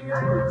Yeah.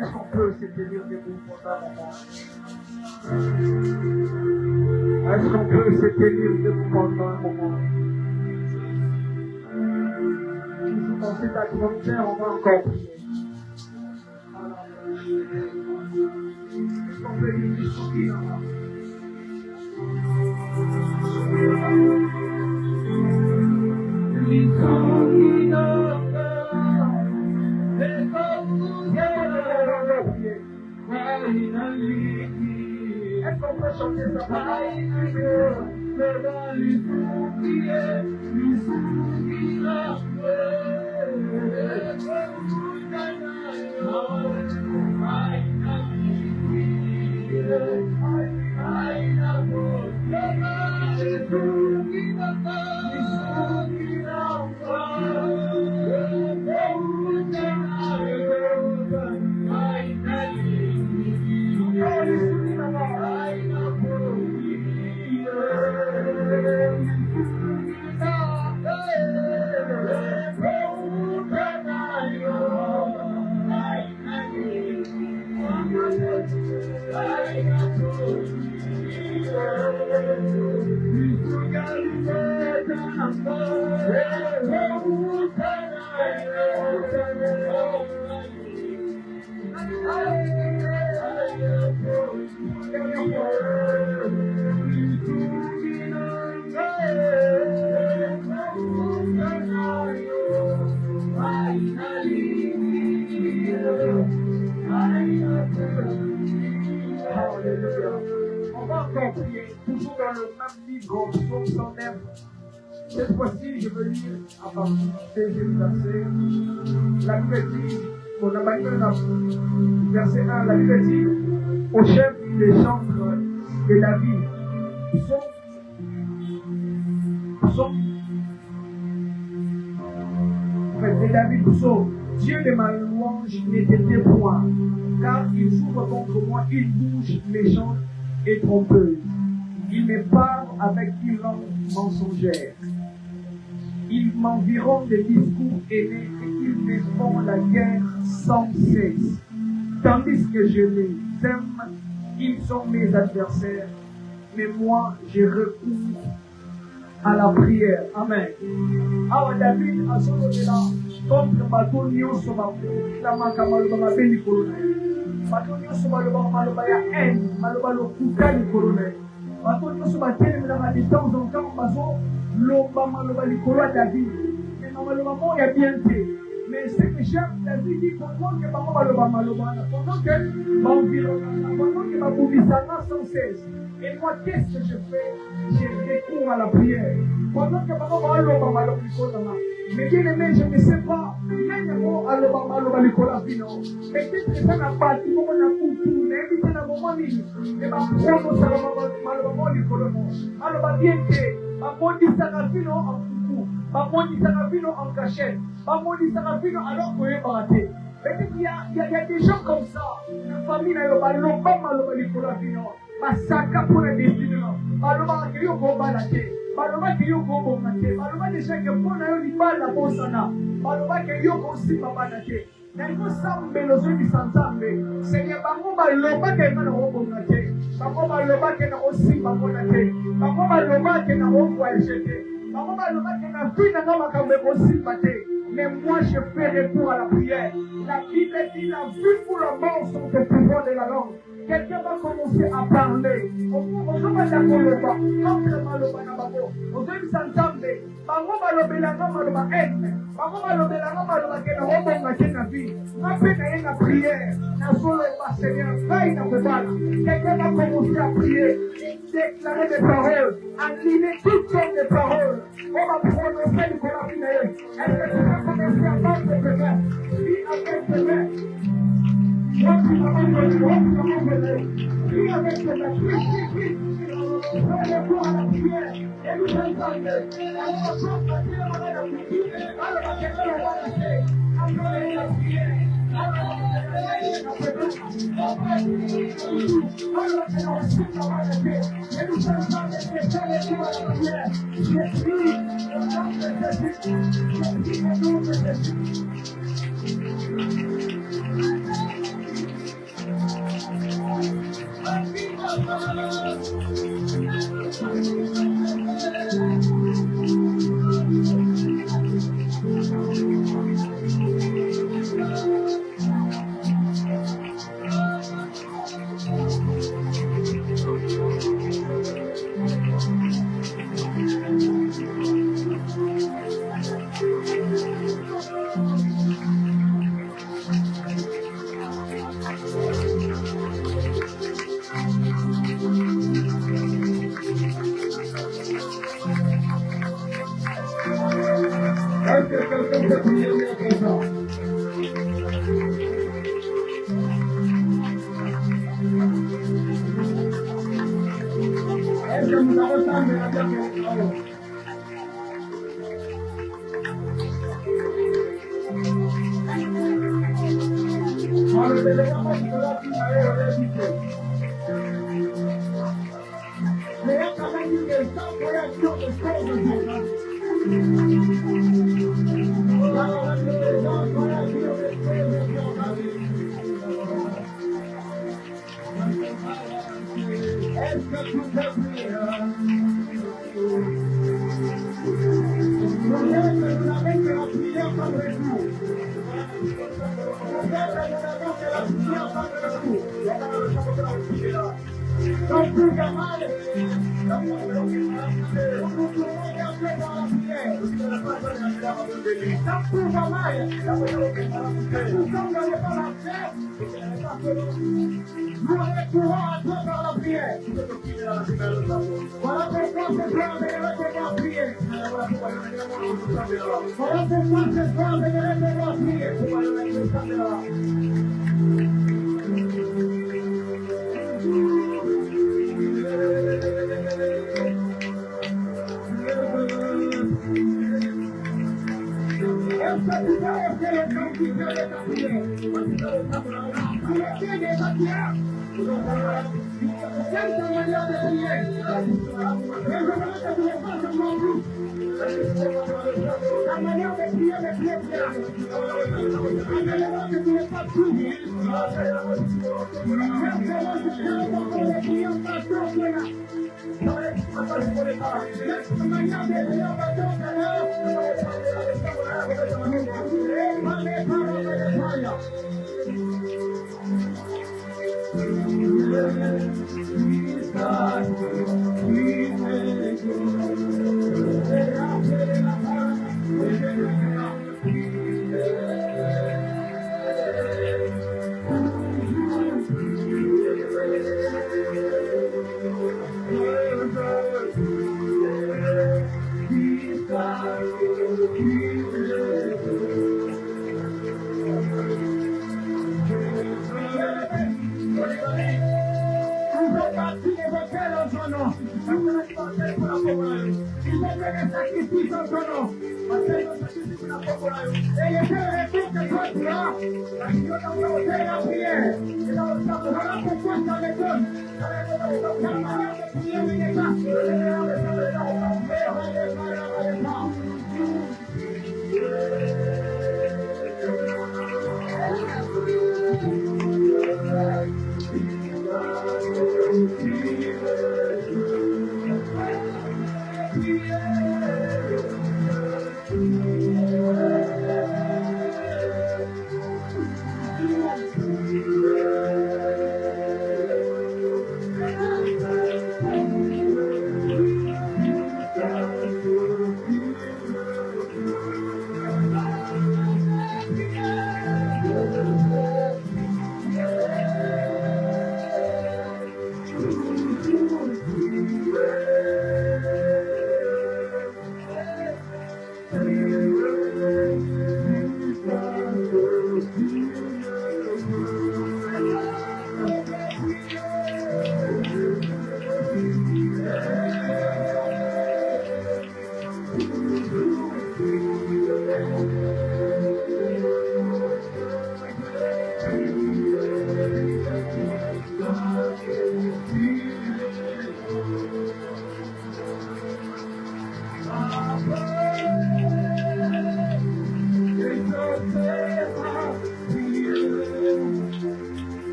Est-ce qu'on peut se tenir debout pendant un moment? Est-ce qu'on peut se tenir debout pendant un moment? Si dans cette atmosphère, on va encore prier. Est-ce qu'on peut lui sourire? Est-ce qu'on peut chanter ça? On va encore prier, toujours dans le même livre, Psaume 109. Cette fois-ci, je veux lire à partir du deuxième verset. La Bible dit, on a marqué le verset 1, la Bible dit, au chef des chantres de David, de David, psaume, Dieu de ma louange n'était point, car il s'ouvre contre moi une bouche méchante et trompeuse. Il me parle avec une langue mensongère. Ils m'environnent des discours haineux et ils me font la guerre sans cesse. Tandis que je les aime, ils sont mes adversaires, mais moi je recours à la prière. Amen. Alors David a sorti là contre bateau nyonso bakutama maloba mabe likolo na ye. Bato nyonso baloba maloba ya haine, maloba lokuta likolo na ye. Bato nyonso batelemela de temps en temps bazo loba maloba likolo ya David. Mais maloba mo ya bien te. Mais ce que j'aime, David dit pendant que maloba maloba, pendant que m'environnant, pendant que babubisana sans cesse. Et moi, qu'est-ce que je fais? J'ai recours à la prière. Pendant que maman va alloba mais bien aimé, je ne sais pas. Même moi, alloba likola vino. Mais peut-être que ça n'a pas dit comment on a foutu. Mais évitez la moment mini. Et ma promo, ça va malheureusement likola. Alloba bien que, ma bondi sarafino en foutu. Ma bondi sarafino en cachette. Ma bondi sarafino alors qu'on est baraté. Peut-être qu'il y a des gens comme ça. La famille n'a pas malheureusement likola vino. Masaka pour la destinée. Malheureusement, qu'il y a un combat là-dessus. Baloba ke yo ko bonga te baloba déjà que pona yo libala bosana baloba ke yo ko simba bana te na ko sambe lo zo bisanzambe senya bango baloba ke na ho bonga te bango baloba ke na ho simba bona te bango baloba ke na ho voyage te bango baloba ke na fina na makambe ko simba te. Mais moi je fais recours à la prière. La Bible dit la vie pour la mort sont au pouvoir de la langue. Quelqu'un va commencer à parler. On va d'accord entre maloba na babo. On doit s'entendre. Bango balobe la maloba haine. Bango balobe la maloba que na robonga na vie. Na peine à la prière. Na solo pas Seigneur, vaille na kobala. Quelqu'un va commencer à prier, déclarer des paroles, aligner toutes sortes de paroles. On va prononcer le Coran. Est-ce que tu vas commencer à parler de prière? Dis avec tes mains. Qui avec ses mains, recours à la prière, et nous entendons, fait des sacrifices en ton nom. Et les retours que toi tu as, parce que dans la prière, et dans le temps, voilà pourquoi ça les donne. Dans la manière de prier, il n'est pas.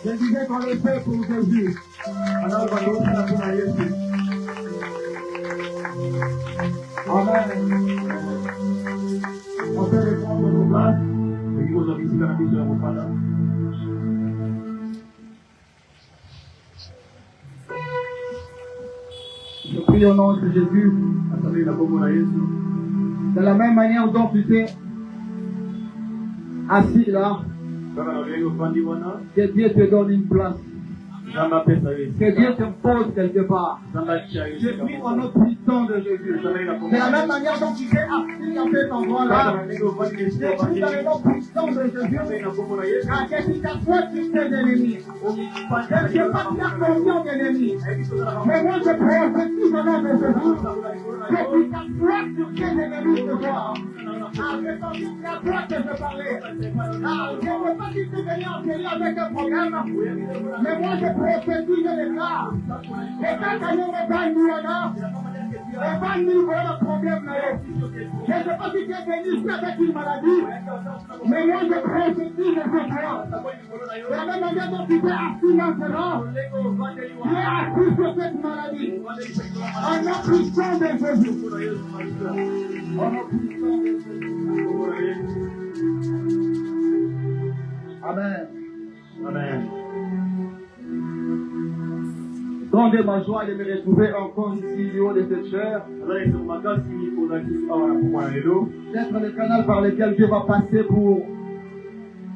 Je disais qu'on le fait pour Jésus. Alors, on va nous faire pour Jésus. Amen. On peut reprendre nos places. Et vous avez ici dans la mission de vos parents. Je prie au nom de Jésus. De la même manière dont tu t'es assis là, que Dieu te donne une place. Que Dieu te pose quelque part. Je prie au nom puissant de Jésus. De la même manière dont tu t'es assis dans cet endroit-là, je prie dans le nom puissant de Jésus. Car que si ta foi tu t'es d'ennemis, je ne sais pas si tu as combien d'ennemis, mais moi je prophétise au nom de Jésus. Que si ta foi tu t'es d'ennemis ce soir, j'ai senti la foi que je parlais. Je ne sais pas si tu es venu en série avec un problème, mais moi je prophétise les cas. Et quand tu ne pas une là, et pas une problème là. Je ne sais pas si tu es venu ici avec une maladie, mais moi je prophétise les fois. De la même manière dont tu t'es assis maintenant, tu es assis sur cette maladie. En nom puissant de Jésus. En nom puissant de Jésus. Amen. Amen. Grande est ma joie de me retrouver encore ici du haut de cette chair. D'être le canal par lequel Dieu va passer pour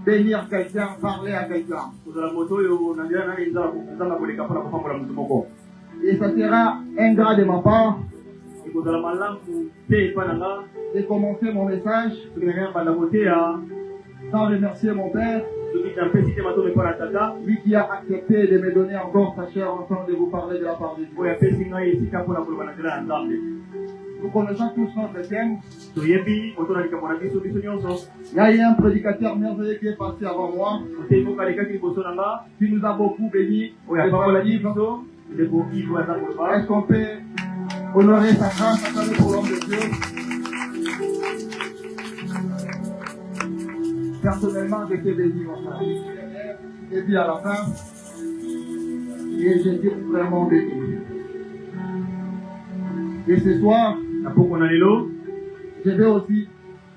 bénir quelqu'un, parler à quelqu'un. Et ça sera ingrat de ma part de commencer mon message sans remercier mon Père Lui qui a accepté de me donner encore sa chair afin de vous parler de la part de Dieu. Nous connaissons tous notre thème. Il y a eu un prédicateur merveilleux qui est passé avant moi, qui nous a beaucoup bénis. Est-ce qu'on peut honorer sa grâce à travers pour l'homme de Dieu? Personnellement, j'étais béni, mon frère. Et puis à la fin, et j'étais vraiment béni. Et ce soir, je vais aussi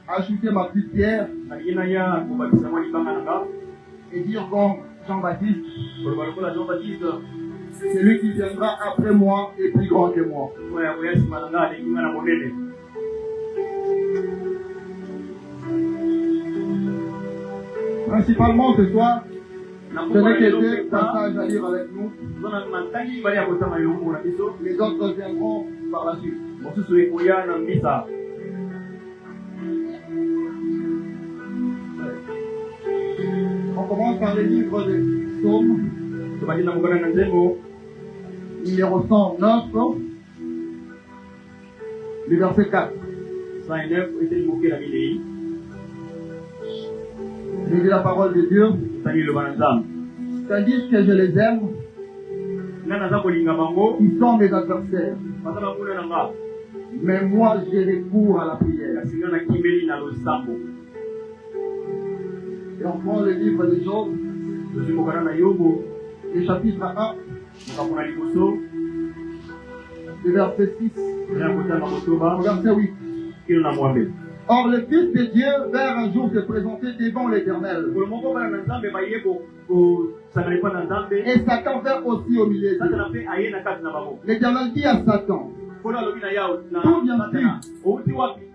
ajouter ma petite pierre et dire comme Jean-Baptiste, celui qui viendra après moi est plus grand que moi. Principalement ce soir, je n'ai que deux passages à lire avec nous. Les autres viendront par la suite. On commence par le livre de Psaume, numéro 109, le verset 4. Je dis la parole de Dieu. Tandis que je les aime, ils sont mes adversaires. Mais moi, j'ai recours à la prière. Et on prend le livre de Job, le chapitre 1, le verset 6, verset 8. Or, le Fils de Dieu vers un jour se présenter devant l'Éternel. Et Satan vint aussi au milieu d'eux. L'Éternel dit à Satan, d'où viens-tu?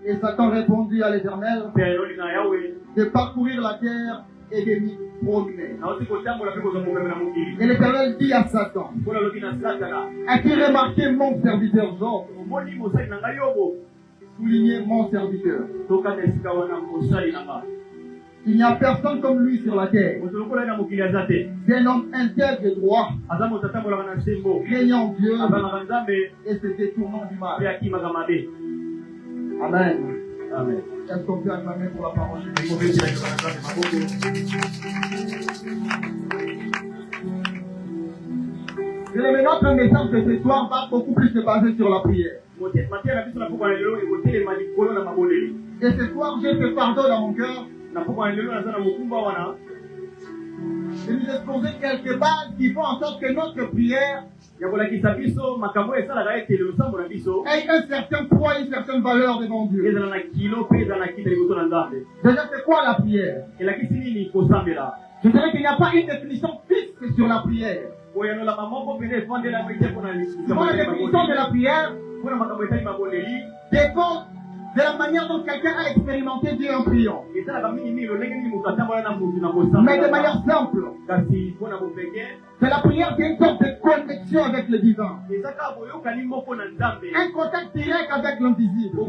Et Satan répondit à l'Éternel, de parcourir la terre et de m'y promener. Et l'Éternel dit à Satan, as-tu remarqué mon serviteur Job? Souligner mon serviteur. Il n'y a personne comme lui sur la terre. C'est un homme intègre et droit, craignant Dieu et se détournant du mal. Amen. Amen. Est-ce qu'on peut acclamer pour la parole de Dieu? Notre message de ce soir va beaucoup plus se baser sur la prière. Et ce soir, j'ai ce fardeau dans mon cœur de nous exposer quelques bases qui font en sorte que notre prière ait un certain poids, une certaine valeur devant Dieu. Déjà, c'est quoi la prière? Je dirais qu'il n'y a pas une définition fixe sur la prière. Selon la définition de la prière dépend de la manière dont quelqu'un a expérimenté Dieu en priant. Mais de manière simple. C'est la prière qui est une sorte de connexion avec le divin. Un contact direct avec l'invisible.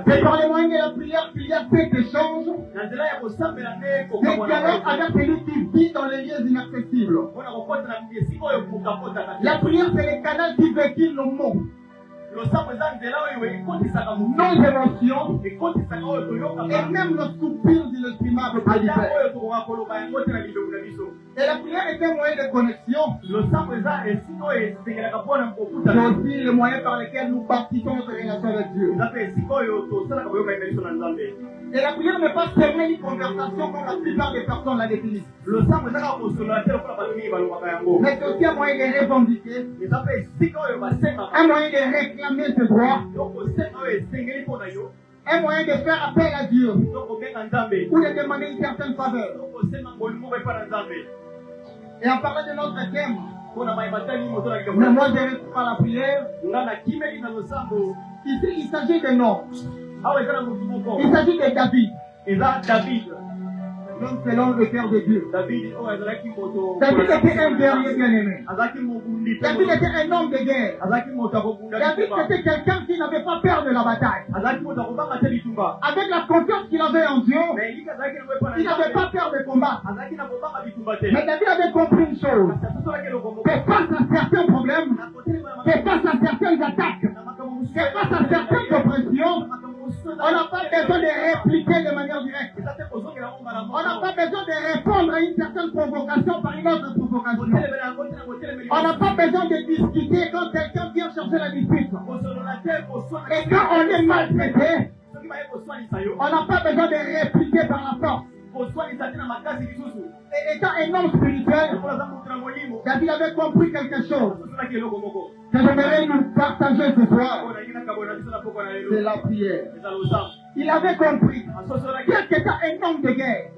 C'est par les moyens de la prière qu'il y a cet échange. Des dialogues avec celui qui vit dans les lieux inaccessibles. La prière, c'est le canal qui véhicule nos mots. Nos émotions et même nos soupirs inexprimables. Et la prière est un moyen de connexion. C'est aussi le moyen par lequel nous bâtissons notre relation avec Dieu. Et la prière n'est pas seulement une conversation comme la plupart des personnes la définissent. Mais c'est aussi un moyen de revendiquer, un moyen de réclamer ce droit, un moyen de faire appel à Dieu ou de demander une certaine faveur. Et en parlant de notre thème, mais moi je réponds à la prière. Ici il s'agit de noms. Il s'agit de David. L'homme selon le cœur de Dieu. David était un guerrier bien-aimé. David était un homme de guerre. David était quelqu'un qui n'avait pas peur de la bataille. Avec la confiance qu'il avait en Dieu, il n'avait pas peur de combattre. Mais David avait compris une chose. Que face à certains problèmes, que face à certaines attaques, que face à certaines oppressions, on n'a pas besoin de répliquer de manière directe. On n'a pas besoin de répondre à une certaine provocation par une autre provocation. On n'a pas besoin de discuter quand quelqu'un vient chercher la dispute. Et quand on est maltraité, on n'a pas besoin de répliquer par la force. Et étant un homme spirituel, David avait compris quelque chose que j'aimerais nous partager ce soir. C'est la prière. Il avait compris. Quel qu'était un homme de guerre,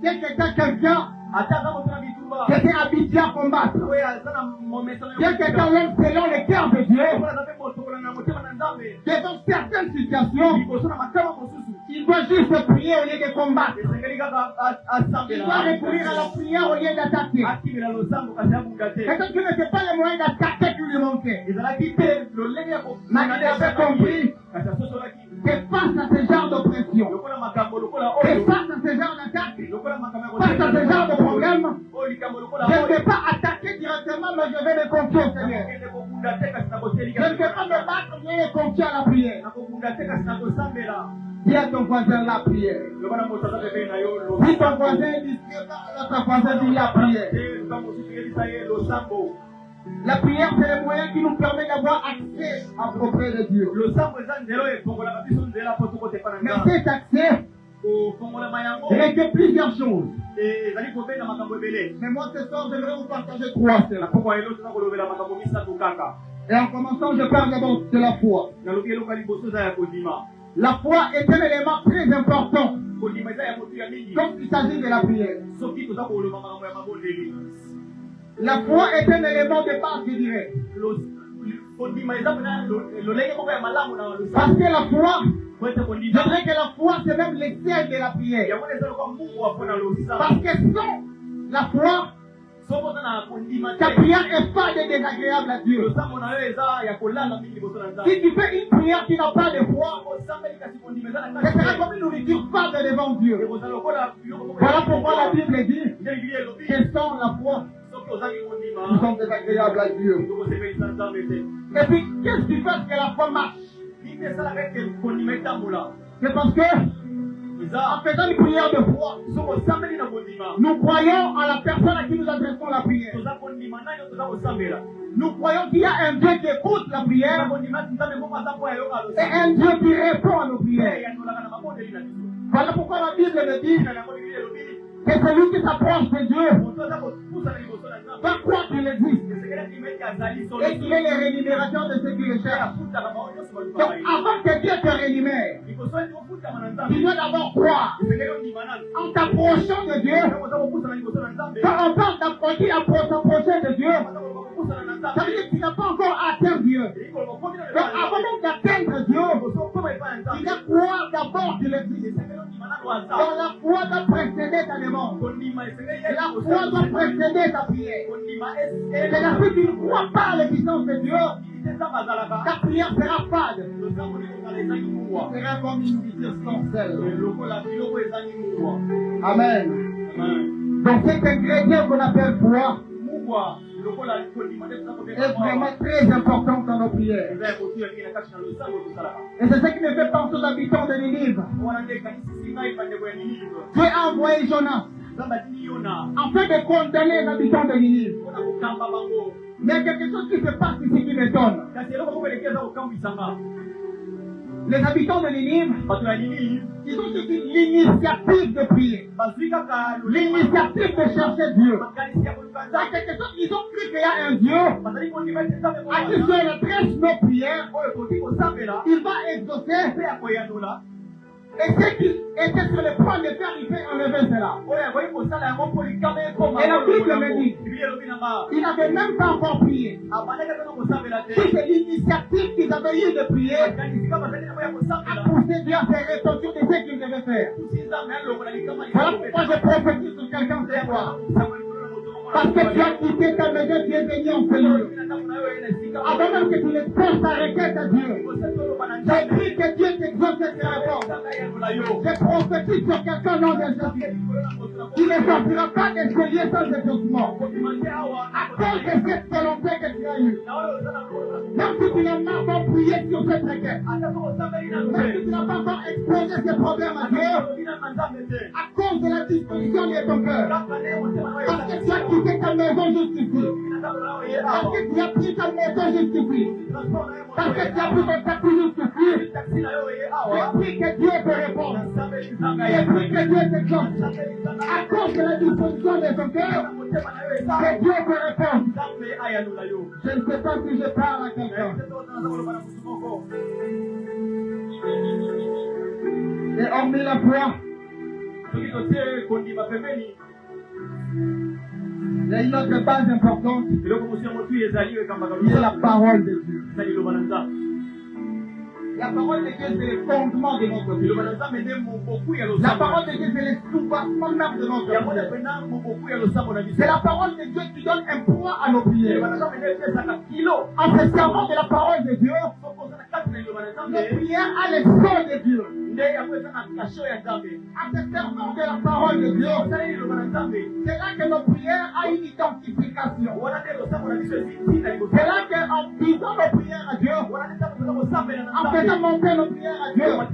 quel qu'était quelqu'un qui était habitué à combattre, quel qu'était l'homme selon le cœur de Dieu, devant certaines situations, il doit juste prier au lieu de combattre. Il doit recourir à la prière au lieu d'attaquer. Quelqu'un qui n'était pas le moyen d'attaquer qui lui manquait. Mais il avait compris que face à ce genre d'oppression, que face à ce genre d'attaque, face à ce genre de problème, je ne vais pas attaquer directement, mais je vais me confier au Seigneur. Je ne vais pas me battre, je vais me confier à la prière. Dis à ton voisin la prière. Si ton voisin est discret, l'autre voisin dit la prière. La prière, c'est le moyen qui nous permet d'avoir accès auprès de Dieu. Mais cet accès règle plusieurs choses. Mais moi, ce soir, je voudrais vous partager trois. Et en commençant, je parle d'abord de la foi. La foi est un élément très important quand il s'agit de la prière. La foi est un élément de base, je dirais. Parce que la foi, je dirais que la foi, c'est même l'essentiel de la prière. Parce que sans la foi, ta prière est fade et désagréable à Dieu. Si tu fais une prière qui n'a pas de foi, ce sera comme une nourriture fade devant Dieu. Voilà pourquoi la Bible dit que sans la foi, nous sommes désagréables à Dieu. Et puis, qu'est-ce qui fait que la foi marche? C'est parce que, en faisant une prière de foi, nous croyons à la personne à qui nous adressons la prière. Nous croyons qu'il y a un Dieu qui écoute la prière et un Dieu qui répond à nos prières. Voilà pourquoi la Bible me dit que celui qui s'approche de Dieu va croire qu'il existe et qu'il est le rémunérateur de ceux qui le cherchent. Donc avant que Dieu te rémunère, tu dois d'abord croire. En t'approchant de Dieu, quand on parle d'approcher de Dieu, ça veut dire que tu n'as pas encore atteint Dieu. Donc avant même d'atteindre Dieu, tu dois croire d'abord qu'il existe. Donc la foi doit précéder ta demande. La foi doit précéder ta prière. C'est-à-dire que tu ne crois pas à l'existence de Dieu, ta prière sera fade. Sera comme une nourriture sans sel. Amen. Donc cet ingrédient qu'on appelle foi est vraiment très important dans nos prières. Et c'est ce qui me fait penser aux habitants de Ninive. Dieu a envoyé Jonas afin de condamner les habitants de Ninive. Mais il y a quelque chose qui se passe ici qui m'étonne. Les habitants de Ninive, ils ont suivi l'initiative de prier, l'initiative de chercher Dieu. Dans quelque chose, ils ont cru qu'il y a un Dieu à qui si on adresse nos prières, il va exaucer. Et ceux qui étaient sur le point de faire, il fait enlever cela. Et la Bible me dit, il n'avait même pas encore prié. Si c'est l'initiative qu'ils avaient eu de prier, a poussé Dieu à faire retentir de ce qu'il devait faire. Voilà pourquoi je prophétise sur quelqu'un ce soir. Parce que tu as quitté ta maison, tu es venu en cellule. Avant même que tu ne poses ta requête à Dieu, j'ai pris que Dieu t'exauce cette réponse. Je prophétise sur quelqu'un dans le Jésus. Tu ne sortiras pas d'escalier sans exaucement. À cause de cette volonté que tu as eue. Même si tu n'as pas encore prié sur cette requête. Même si tu n'as pas encore exposé ces problèmes à Dieu. À cause de la disposition de ton cœur. Parce que tu as quitté ta maison justifie. Parce que tu as pris ta maison justifie. Parce que tu as pris ton taxi justifie. J'ai pris que Dieu te réponde. J'ai pris que Dieu t'exauce. À cause de la disposition de ton cœur, que Dieu te réponde. Je ne sais pas si je parle à quelqu'un. Et hormis la foi, il y a une autre base importante, c'est la parole de Dieu. La parole de Dieu, c'est le fondement de notre vie. La parole de Dieu, c'est le soubassement même de notre vie. C'est la parole de Dieu qui donne un poids à nos prières. En se servant de la parole de Dieu, nos prières a le son de Dieu. En se servant de la parole de Dieu, c'est là que nos prières ont une identification. C'est là qu'en disant nos prières à Dieu, en faisant monter nos prières à Dieu, en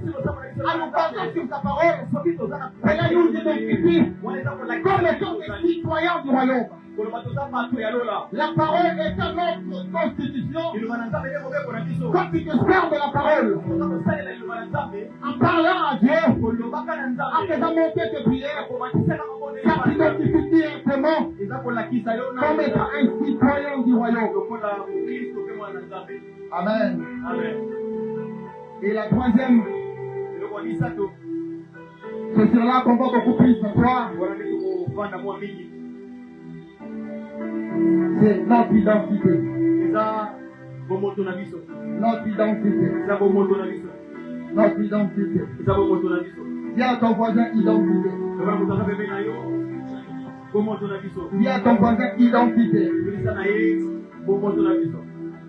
nous basant sur sa parole, cela nous identifie comme étant des citoyens du royaume. La parole est à notre constitution. Quand tu te sers de la parole, en parlant à Dieu, en faisant monter tes prières, ça t'identifie directement comme étant un citoyen du royaume. Amen. Et la troisième, c'est sur là qu'on va beaucoup plus ce soir. C'est notre identité. Notre identité. Notre identité. Dis à ton voisin identité. Dis à ton voisin identité.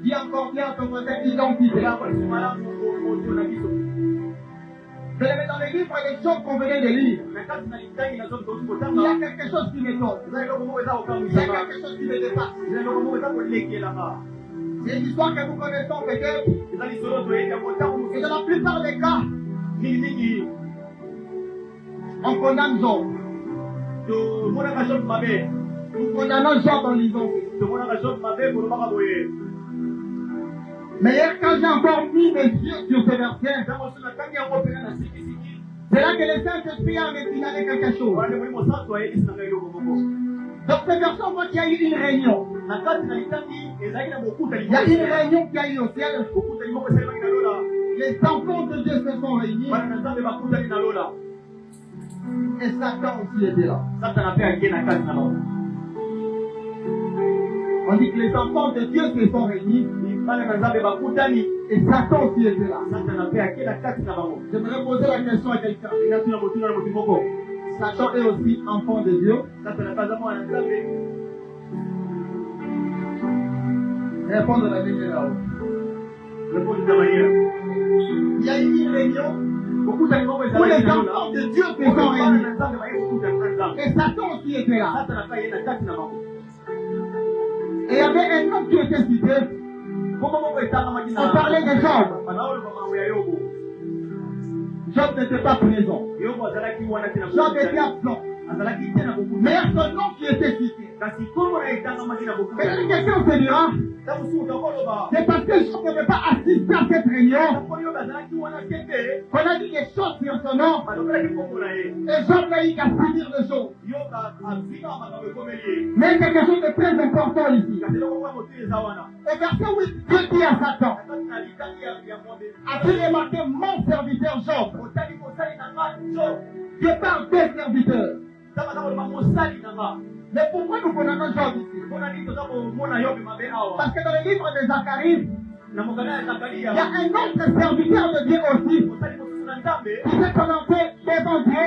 Dis encore bien à ton voisin identité. Je le mets dans les livres des choses qu'on venait de lire. Il y a quelque chose qui m'étonne. Il y a quelque chose qui me dépasse. C'est une histoire que nous connaissons peut-être. Et dans la plupart des cas, on condamne Job. Nous condamnons Job en lisant. Mais hier, quand j'ai encore mis mes yeux sur ce verset, c'est là que le Saint-Esprit a signalé quelque chose. Dans ce verset, on voit qu'il y a eu une réunion. Il y a une réunion qui a eu au ciel. Les enfants de Dieu se sont réunis. Et Satan aussi était là. On dit que les enfants de Dieu se sont réunis. Et Satan aussi était là. J'aimerais poser la question à quelqu'un. Satan est aussi enfant de Dieu. Répondre à la ligne là-haut. Il y a eu une réunion où les enfants de Dieu se sont réunis. Et Satan aussi était là. Et il y avait un homme qui était cité. On parlait de Job. Job n'était pas présent. Job était absent. Mais il y a son nom qui était cité. Et quelqu'un se dira, c'est parce que Job ne veut pas assister à cette réunion qu'on a dit des choses sur son nom. Et Job n'a eu qu'à finir le jour. Mais quelque chose de très important ici. Au verset 8, Dieu dit à Satan, as-tu remarqué mon serviteur Job? Je parle des serviteurs. Mais pourquoi nous connaissons Job ici? Parce que dans le livre de Zacharie, il y a un autre serviteur de Dieu aussi qui s'est présenté devant Dieu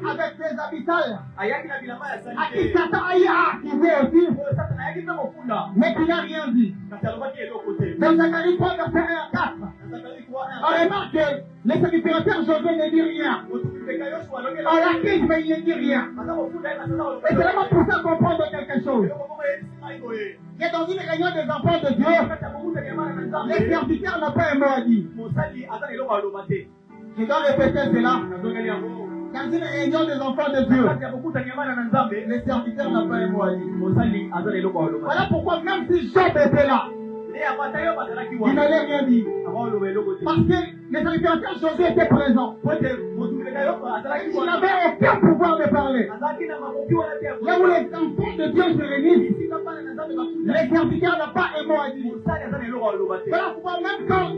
avec des habitants à qui Satan a accusé aussi, mais qui n'a rien dit. Dans Zacharie 3, verset 1 à 4, on remarque que les sacrificateurs Josué ne dit rien. On l'accuse, mais il ne dit rien. Et c'est vraiment pour ça qu'on comprend quelque chose. Et dans une réunion des enfants de Dieu, les serviteurs n'ont pas un mot à dire. Je dois répéter cela. Dans une réunion des enfants de Dieu, les serviteurs n'ont pas un mot à dire. Voilà pourquoi même si Job était là, il n'allait rien dire. Parce que les sacrificateurs Josué étaient présents. Il n'avait aucun pouvoir de parler. Là où les enfants de Dieu se réunissent, les serviteurs n'ont pas un mot à dire. Voilà pourquoi même quand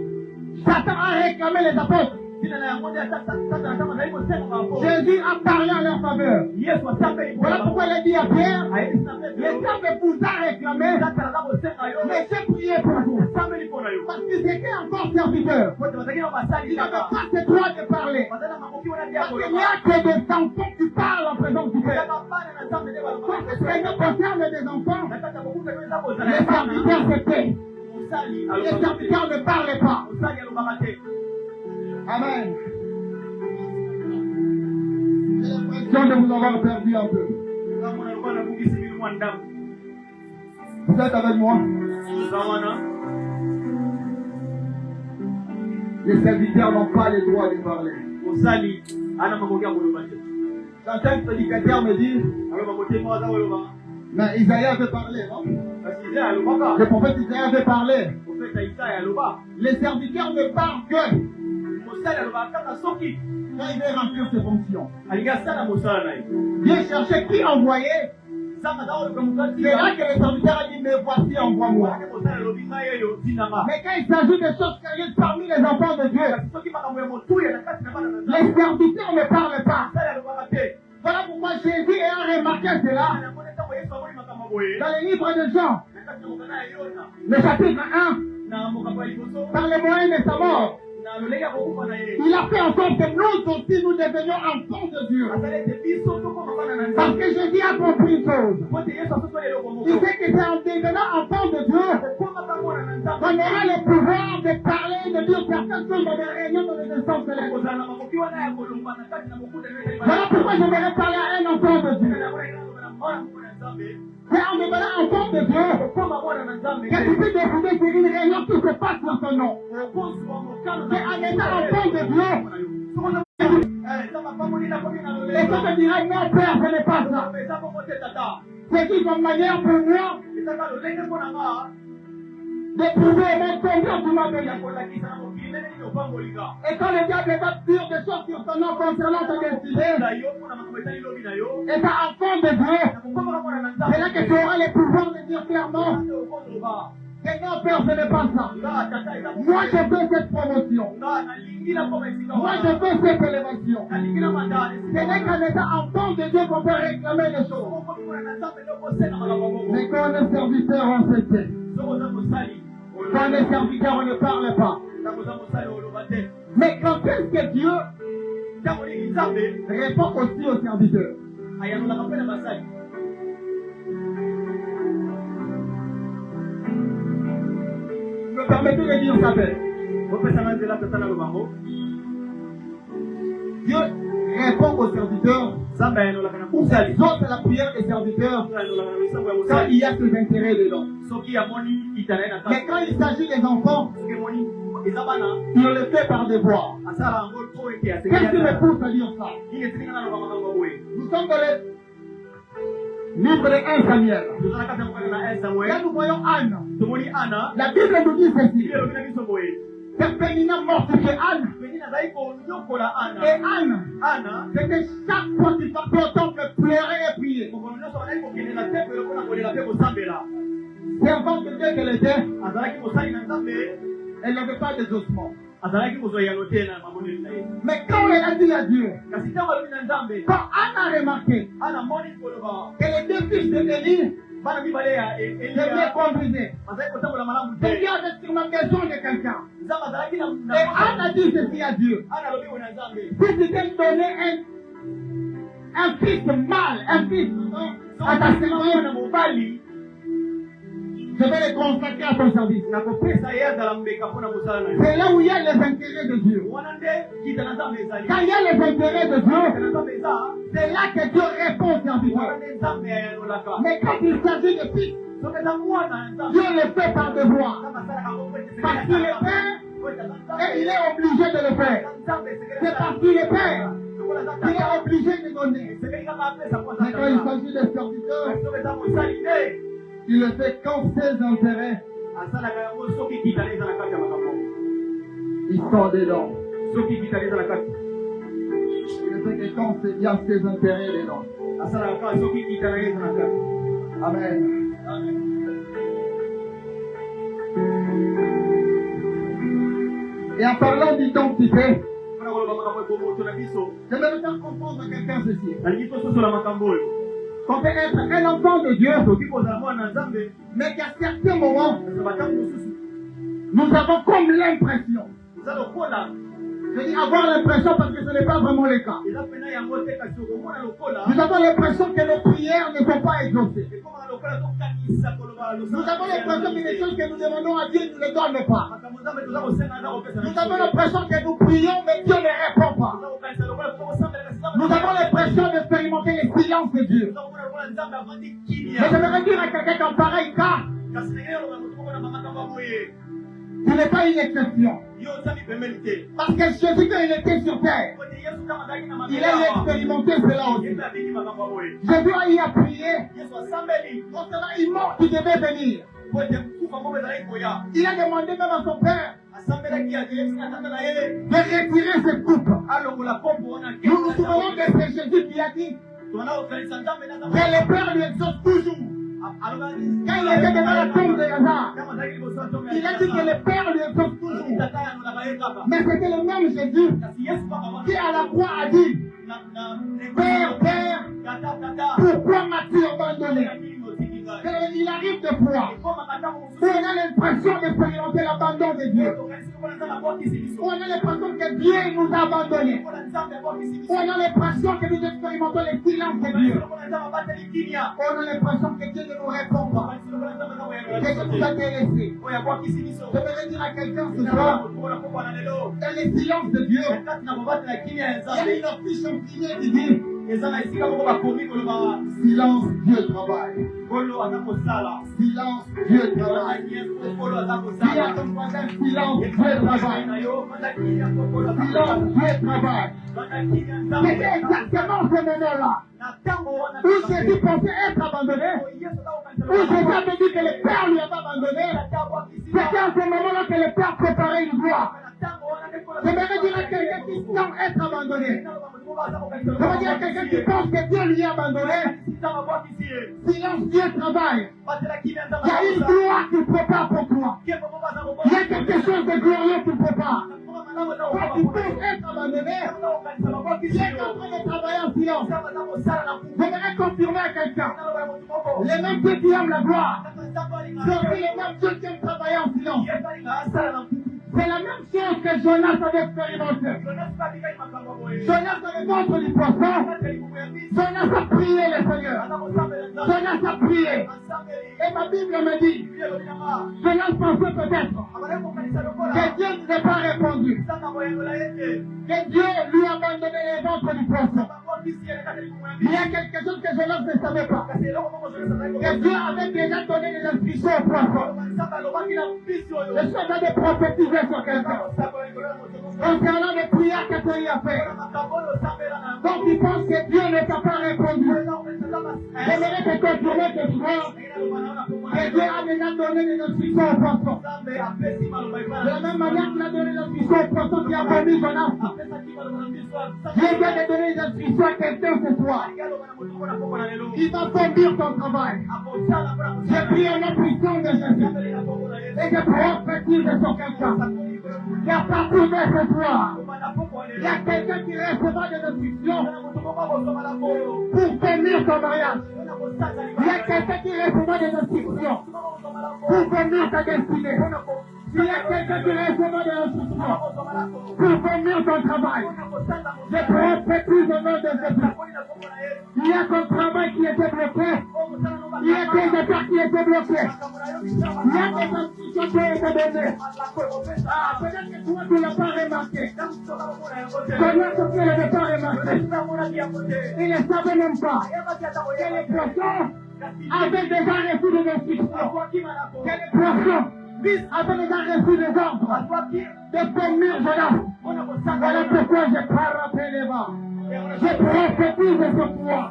Satan a réclamé les apôtres, Jésus a parlé en leur faveur. Voilà pourquoi il a dit à Pierre, les hommes vous a réclamé, mais j'ai prié pour vous. Parce qu'ils étaient encore serviteurs. Ils n'avaient pas ce droit de parler. Parce qu'il n'y a que des enfants qui parlent en présence du Père. Quand ce Seigneur concerne des enfants, les serviteurs se taisent. Les serviteurs ne parlent pas. Amen. J'ai l'impression de vous avoir perdu un peu. Vous êtes avec moi? Les serviteurs n'ont pas le droit de parler. Certains prédicateurs me disent, mais Isaïe avait parlé, non? Le prophète Isaïe avait parlé. Les serviteurs ne parlent que quand il veut remplir ses fonctions. Dieu cherchait qui envoyer. C'est là que le serviteur a dit, mais voici, envoie-moi. Mais quand il s'agit de choses sérieuses parmi les enfants de Dieu, les serviteurs ne parlent pas. Voilà pourquoi Jésus ayant remarqué cela, dans le livre de Jean, le chapitre 1, par les moyens de sa mort, il a fait en sorte que nous aussi nous devenions enfants de Dieu. Parce que Jésus a compris une chose. Il sait que c'est en devenant enfant de Dieu qu'on aura le pouvoir de parler, de dire certaines choses dans les réunions de l'instance céleste. Voilà pourquoi je vais parler à un enfant de Dieu. C'est en devenant enfant de Dieu que tu peux décider sur une réunion qui se passe dans ton nom. C'est en étant enfant de Dieu. Et quand tu diras non, Père, ce n'est pas ça. C'est une manière pour moi de prouver mon combien tu m'as donné. Et quand le diable va dire des choses sur ton nom concernant ta destinée, et ta enfant de Dieu, c'est là que tu auras le pouvoir de dire clairement que non, Père, ce n'est pas ça. Moi, je veux cette promotion. Moi, je veux cette élévation. Ce n'est qu'en étant enfant de Dieu qu'on peut réclamer les choses. Mais quand les serviteurs ont cessé, quand les serviteurs on ne parle pas. Mais quand est-ce que Dieu répond aussi aux serviteurs? Me permettez de dire ça, Père. Dieu répond aux serviteurs. Ou ça exauce la prière des serviteurs quand il y a ses intérêts dedans. Mais quand il s'agit des enfants, il le fait par devoir. Qu'est-ce qui me pousse à dire ça? Nous sommes dans le livre de 1 Samuel. Là nous voyons Anne. La Bible nous dit ceci. Que Pénina mortifiait Anne. Et Anne, c'était chaque fois qu'il sortait au temple, pleurer et prier. Servante de Dieu qu'elle était, elle n'avait pas d'exaucement. Mais quand elle a dit à Dieu, quand Anne a remarqué que les deux fils de Élie me conduisait. Seigneur, je suis sur ma maison de quelqu'un. Et Anne a dit ceci à Dieu. Si tu t'es donné un fils mâle, un fils à ta semaine, je vais les consacrer à ton service. C'est là où il y a les intérêts de Dieu. Quand il y a les intérêts de Dieu, c'est là que Dieu répond au serviteur. Mais quand il s'agit de fils, Dieu le fait par devoir. Parce qu'il est père et il est obligé de le faire. C'est parce qu'il est père qu'il est obligé de donner. Mais quand il s'agit de serviteurs, il le fait quand ses intérêts. Il sort dedans. Il le fait que quand il y a ses intérêts dedans. Amen. Et en parlant d'identité, j'aimerais faire comprendre à quelqu'un ceci. Qu'on peut être un enfant de Dieu, mais qu'à certains moments, nous avons comme l'impression. Je dis avoir l'impression parce que ce n'est pas vraiment le cas. Nous avons l'impression que nos prières ne sont pas exaucées. Nous avons l'impression que les choses que nous demandons à Dieu ne les donne pas. Nous avons l'impression que nous prions mais Dieu ne répond pas. Nous avons l'impression d'expérimenter les silences de Dieu. Mais j'aimerais dire à quelqu'un qu'en pareil cas, ce n'est pas une exception. Parce que Jésus, quand il était sur terre, il a expérimenté cela aussi. Jésus a eu à prier concernant une mort qui devait venir. Il a demandé même à son père de retirer cette coupe. Nous nous souvenons que c'est Jésus qui a dit que le Père lui exauce toujours. Quand il était devant la tombe de Lazare, il a dit que le Père lui exauce toujours. Mais c'était le même Jésus qui à la croix a dit Père, Père, pourquoi m'as-tu abandonné? Il arrive des fois où on a l'impression d'expérimenter l'abandon de Dieu. Où on a l'impression que Dieu nous a abandonnés. Où on a l'impression que nous expérimentons les silences de Dieu. Où on a l'impression que Dieu ne nous répond pas. Que Dieu nous a délaissés. Je voudrais dire à quelqu'un ce soir, dans les silences de Dieu, il y a une affiche imprimée qui dit silence, Dieu travaille. Silence, Dieu travaille. Dis à ton voisin, silence, Dieu travaille. Silence, Dieu travaille. C'était exactement ce moment-là où Jésus pensait être abandonné, où Jésus avait dit que le Père lui avait abandonné. C'était à ce moment-là que le Père préparait une voie. J'aimerais dire à quelqu'un qui sent être abandonné. J'aimerais dire à quelqu'un qui pense que Dieu lui a abandonné. Silence, Dieu travaille. Il y a une gloire qui prépare pour toi. Il y a quelque chose de glorieux qui prépare. Quand tu penses être abandonné, il est en train de travailler en silence. J'aimerais confirmer à quelqu'un. Les mêmes dieux qui aiment la gloire sont aussi les mêmes dieux qui aiment travailler en silence. C'est la même chose que Jonas avait expérimenté. Jonas avait ventre du poisson. Jonas a prié le Seigneur. Jonas a prié. Et ma Bible me dit, Jonas pensait peut-être que Dieu ne n'a pas répondu. Que Dieu lui a abandonné les ventres du poisson. Il y a quelque chose que Jonas ne savait pas. Que Dieu avait déjà donné des instructions au poisson. Je suis en train de prophétiser sur quelqu'un. Concernant les prières que tu as fait. Donc tu penses que Dieu ne t'a pas répondu. J'aimerais te confirmer que soir, que Dieu a déjà donné des instructions au poisson. De la même manière qu'il a donné des instructions au poisson qui a promis Jonas. Dieu vient de donner des instructions à quelqu'un ce soir. Il va conduire ton travail. J'ai pris un puissant de Jésus. Et je prophétise sur quelqu'un. Qui a parcouru ce soir. Il y a quelqu'un qui recevra des instructions pour finir son mariage. Il y a quelqu'un qui recevra des instructions pour finir sa destinée. Il y a quelqu'un qui recevra des instructions pour finir son travail. Je prophétise au nom de Jésus. Il y a ton travail qui était bloqué. Il y a des affaires qui étaient bloquées. Il y a des instructions qui ont été données. Ah, peut-être que toi tu ne l'as pas remarqué. Ton frère ne l'avait pas remarqué. Il ne savait même pas que les prophètes avaient déjà reçu des instructions. Que les prophètes avaient déjà reçu des ordres de finir Jonas. Voilà pourquoi je parle après les vents. Je prophétise sur toi.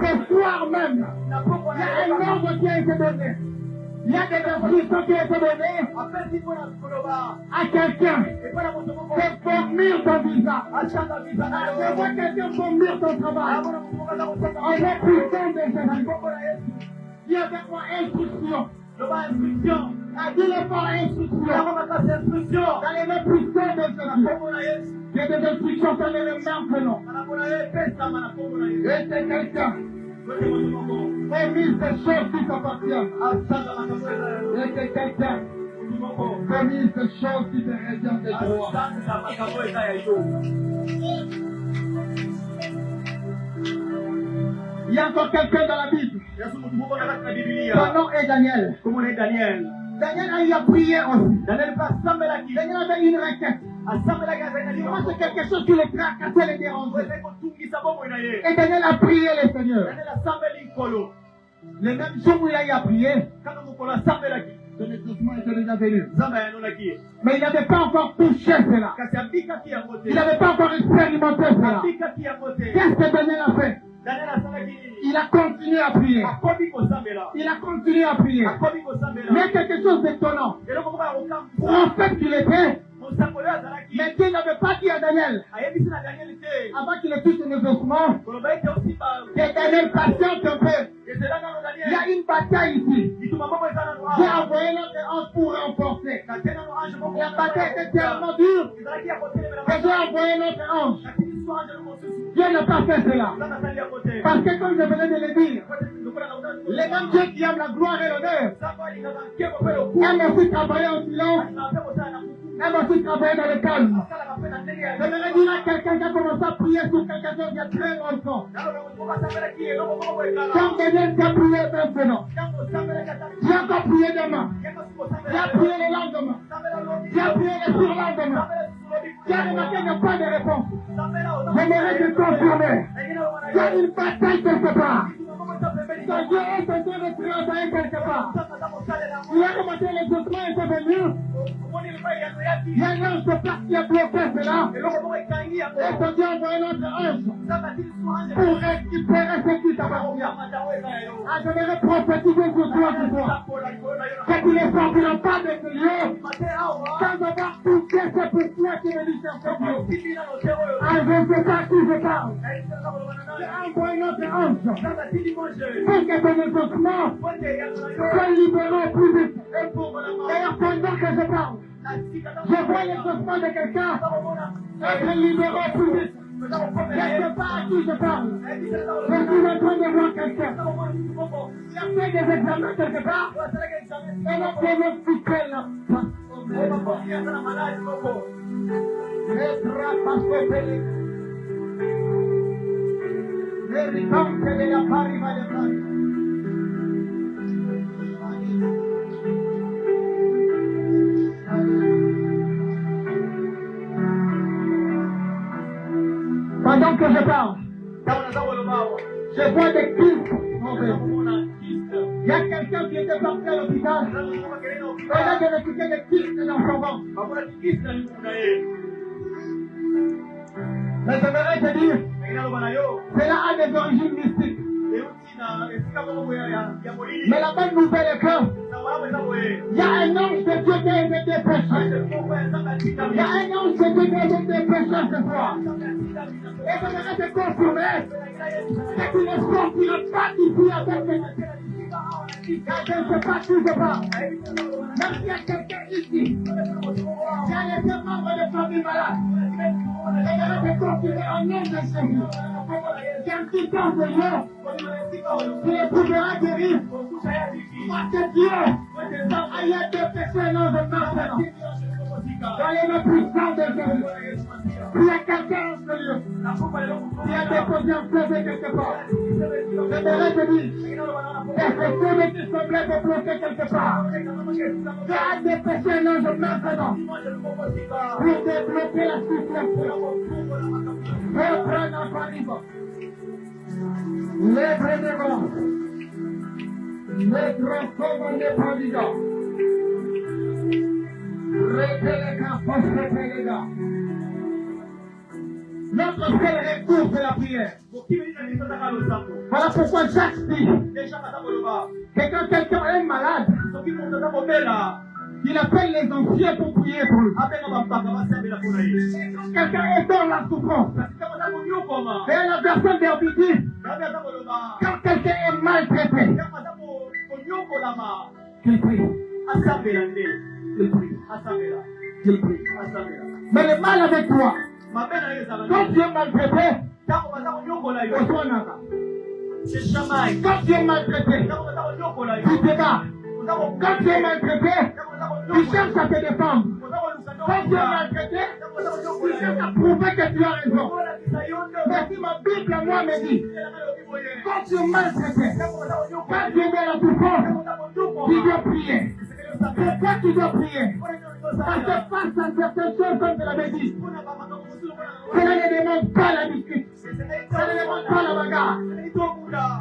Ce soir même, il y a un ordre qui a été donné. Il y a des instructions qui ont été données à quelqu'un de vomir ton visa. Je vois quelqu'un vomir ton travail. On est puissant de Jésus. Il y a des fois instruction. Dis-le par instruction. Dans les mains puissantes de Jésus. Il y a des instructions dans les mains que non. Et c'est quelqu'un. Remise des choses qui t'appartiennent. Et c'est quelqu'un. Remise des choses qui te reviennent des droits. Il y a encore quelqu'un dans la Bible. Son nom est Daniel. Daniel a eu à prier aussi. Daniel avait une requête. Moi, c'est quelque chose qui le tracassait, le dérangeait. Et Daniel a prié le Seigneur. Le même jour où il a eu à prier, son exaucement était déjà venu. Mais il n'avait pas encore touché cela. Il n'avait pas encore expérimenté cela. Qu'est-ce que Daniel a fait? Il a continué à prier. Il a continué à prier. Mais quelque chose d'étonnant. Prophète qu'il était, mais Dieu n'avait pas dit à Daniel, avant qu'il ait tout son exaucement, que Daniel patiente un peu. Il y a une bataille ici. J'ai envoyé notre ange pour remporter. La bataille était tellement dure que j'ai envoyé notre ange. Dieu n'a pas fait cela. Parce que comme je venais de le dire, les mêmes dieux qui aiment la gloire et l'honneur aiment aussi travailler en silence, aiment aussi travailler dans le calme. Je voudrais dire à quelqu'un qui a commencé à prier sur quelque chose il y a très longtemps. Quand Daniel t'a prié maintenant, j'ai encore prié demain, j'ai prié le lendemain, j'ai prié le surlendemain. J'ai remarqué qu'il n'y a pas de réponse. J'aimerais te confirmer. Il y a une bataille quelque part. Ton Dieu est en train de travailler quelque part. Il a commencé l'exaucement et c'est venu. Il y a un ange de place qui a bloqué cela. Et ton Dieu a envoyé notre ange pour récupérer ce qui t'appartient. Ah, j'aimerais prophétiser sur toi ce soir. Que tu ne sortiras pas de ce lieu sans avoir touché ce pour toi qui est venu chercher Dieu. Ah, je ne sais pas qui je parle. J'ai envoyé notre ange pour que ton exaucement soit libéré au plus vite. D'ailleurs, pendant que je parle, je vois l'exaucement de quelqu'un être libéré au plus vite. Je ne sais pas à qui je parle. Je suis en train de voir quelqu'un. Il a fait des examens quelque part. Et le diagnostiqué là. Pendant que je parle, je vois des kystes. Il y a quelqu'un qui était parti à l'hôpital. Et là, il avait quitté des kystes dans son ventre. Mais j'aimerais te dire, cela a des origines mystiques. Mais la bonne nouvelle est que il y a un ange de Dieu qui a été dépêché. Il y a un ange de Dieu qui a été dépêché ce soir. Et j'aimerais te confirmer que tu ne sortiras pas d'ici avec car je ne sais pas qui je parle. Même s'il y a quelqu'un ici qui a été membre de famille malade, J'aimerais te confirmer en nom de Jésus. Qu'un putain de Dieu, tu éprouveras guérir. Parce que Dieu a eu des péchés non de maintenant. Dans les noms puissants de Jésus. Il y a quelqu'un en ce lieu qui a déposé un CV quelque part. J'aimerais te dire, est-ce que CV qui semblait te bloquer quelque part? Tu as dépêché non de maintenant pour débloquer la situation. Reprends encore niveau. Les prédémons, les transforment les prodigants. Notre seul recours, c'est la prière. Voilà pourquoi Jacques dit que quand quelqu'un est malade, il appelle les anciens pour prier pour lui. Quand quelqu'un est dans la souffrance, et la personne d'Herbi dit, quand quelqu'un est maltraité, qu'il prie. Qu'il prie. Mais le mal avec toi, quand tu es maltraité, quand tu es maltraité, tu te bats. Quand tu es maltraité, tu cherches à te défendre. Quand tu es maltraité, tu cherches à prouver que tu as raison. Mais si ma Bible à moi me dit, quand tu es maltraité, quand tu es dans la souffrance, tu dois prier. Pourquoi tu dois prier? Parce que face à certaines choses, comme je l'avais dit, cela ne demande pas la discussion, cela ne demande pas la bagarre,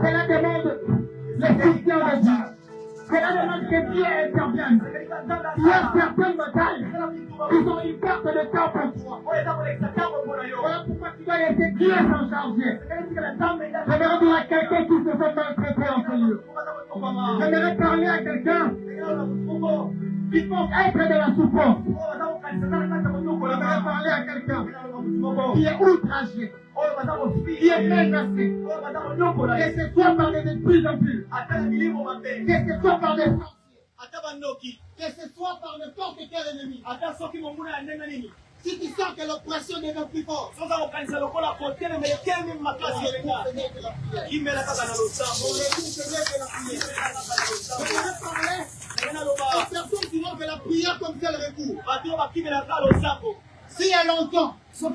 cela demande le soutien de Dieu. Cela demande que Dieu intervienne. Il y a certaines batailles qui sont une perte de temps pour toi. Voilà pourquoi tu dois laisser Dieu s'en charger. J'aimerais dire à quelqu'un qui se fait maltraiter en ce lieu. J'aimerais parler à quelqu'un qui pense être de la souffrance. J'aimerais parler à quelqu'un qui est outragé, qui est menacé, que ce soit par des esprits impies, que ce soit par des sorciers, que ce soit par n'importe quel ennemi. Si tu sens que l'oppression devient plus forte, aux personnes qui voient que la prière comme tel recours. S'il y a longtemps, si dans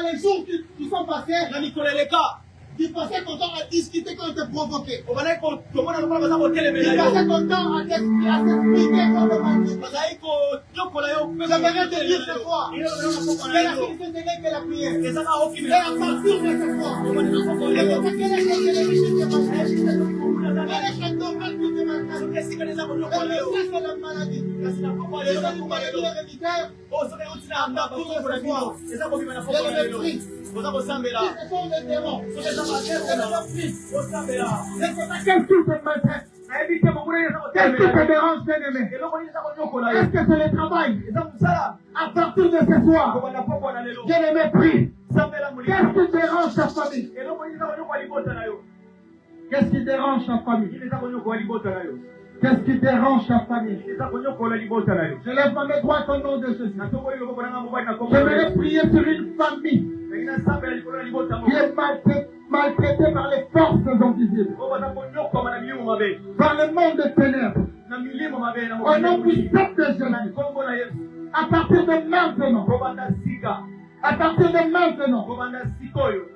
les jours qui sont passés, tu passais ton temps à discuter quand on te provoquait. Tu passais ton temps à t'expliquer quand on te manquait. J'aimerais te dire ce soir que la solution n'est que la prière. Et à partir de ce soir, quel est la maladie? Qu'est-ce qui te dérange, bien-aimé? Est-ce que c'est le travail? À partir de ce soir, bien-aimé, prie. Qu'est-ce qui dérange ta famille? Qu'est-ce qui dérange ta famille? Qu'est-ce qui dérange ta famille? Je lève ma main droite au nom de Jésus. J'aimerais prier sur une famille qui est maltraitée par les forces invisibles, par le monde des ténèbres. Au nom puissant de Jésus, à partir de maintenant, à partir de maintenant,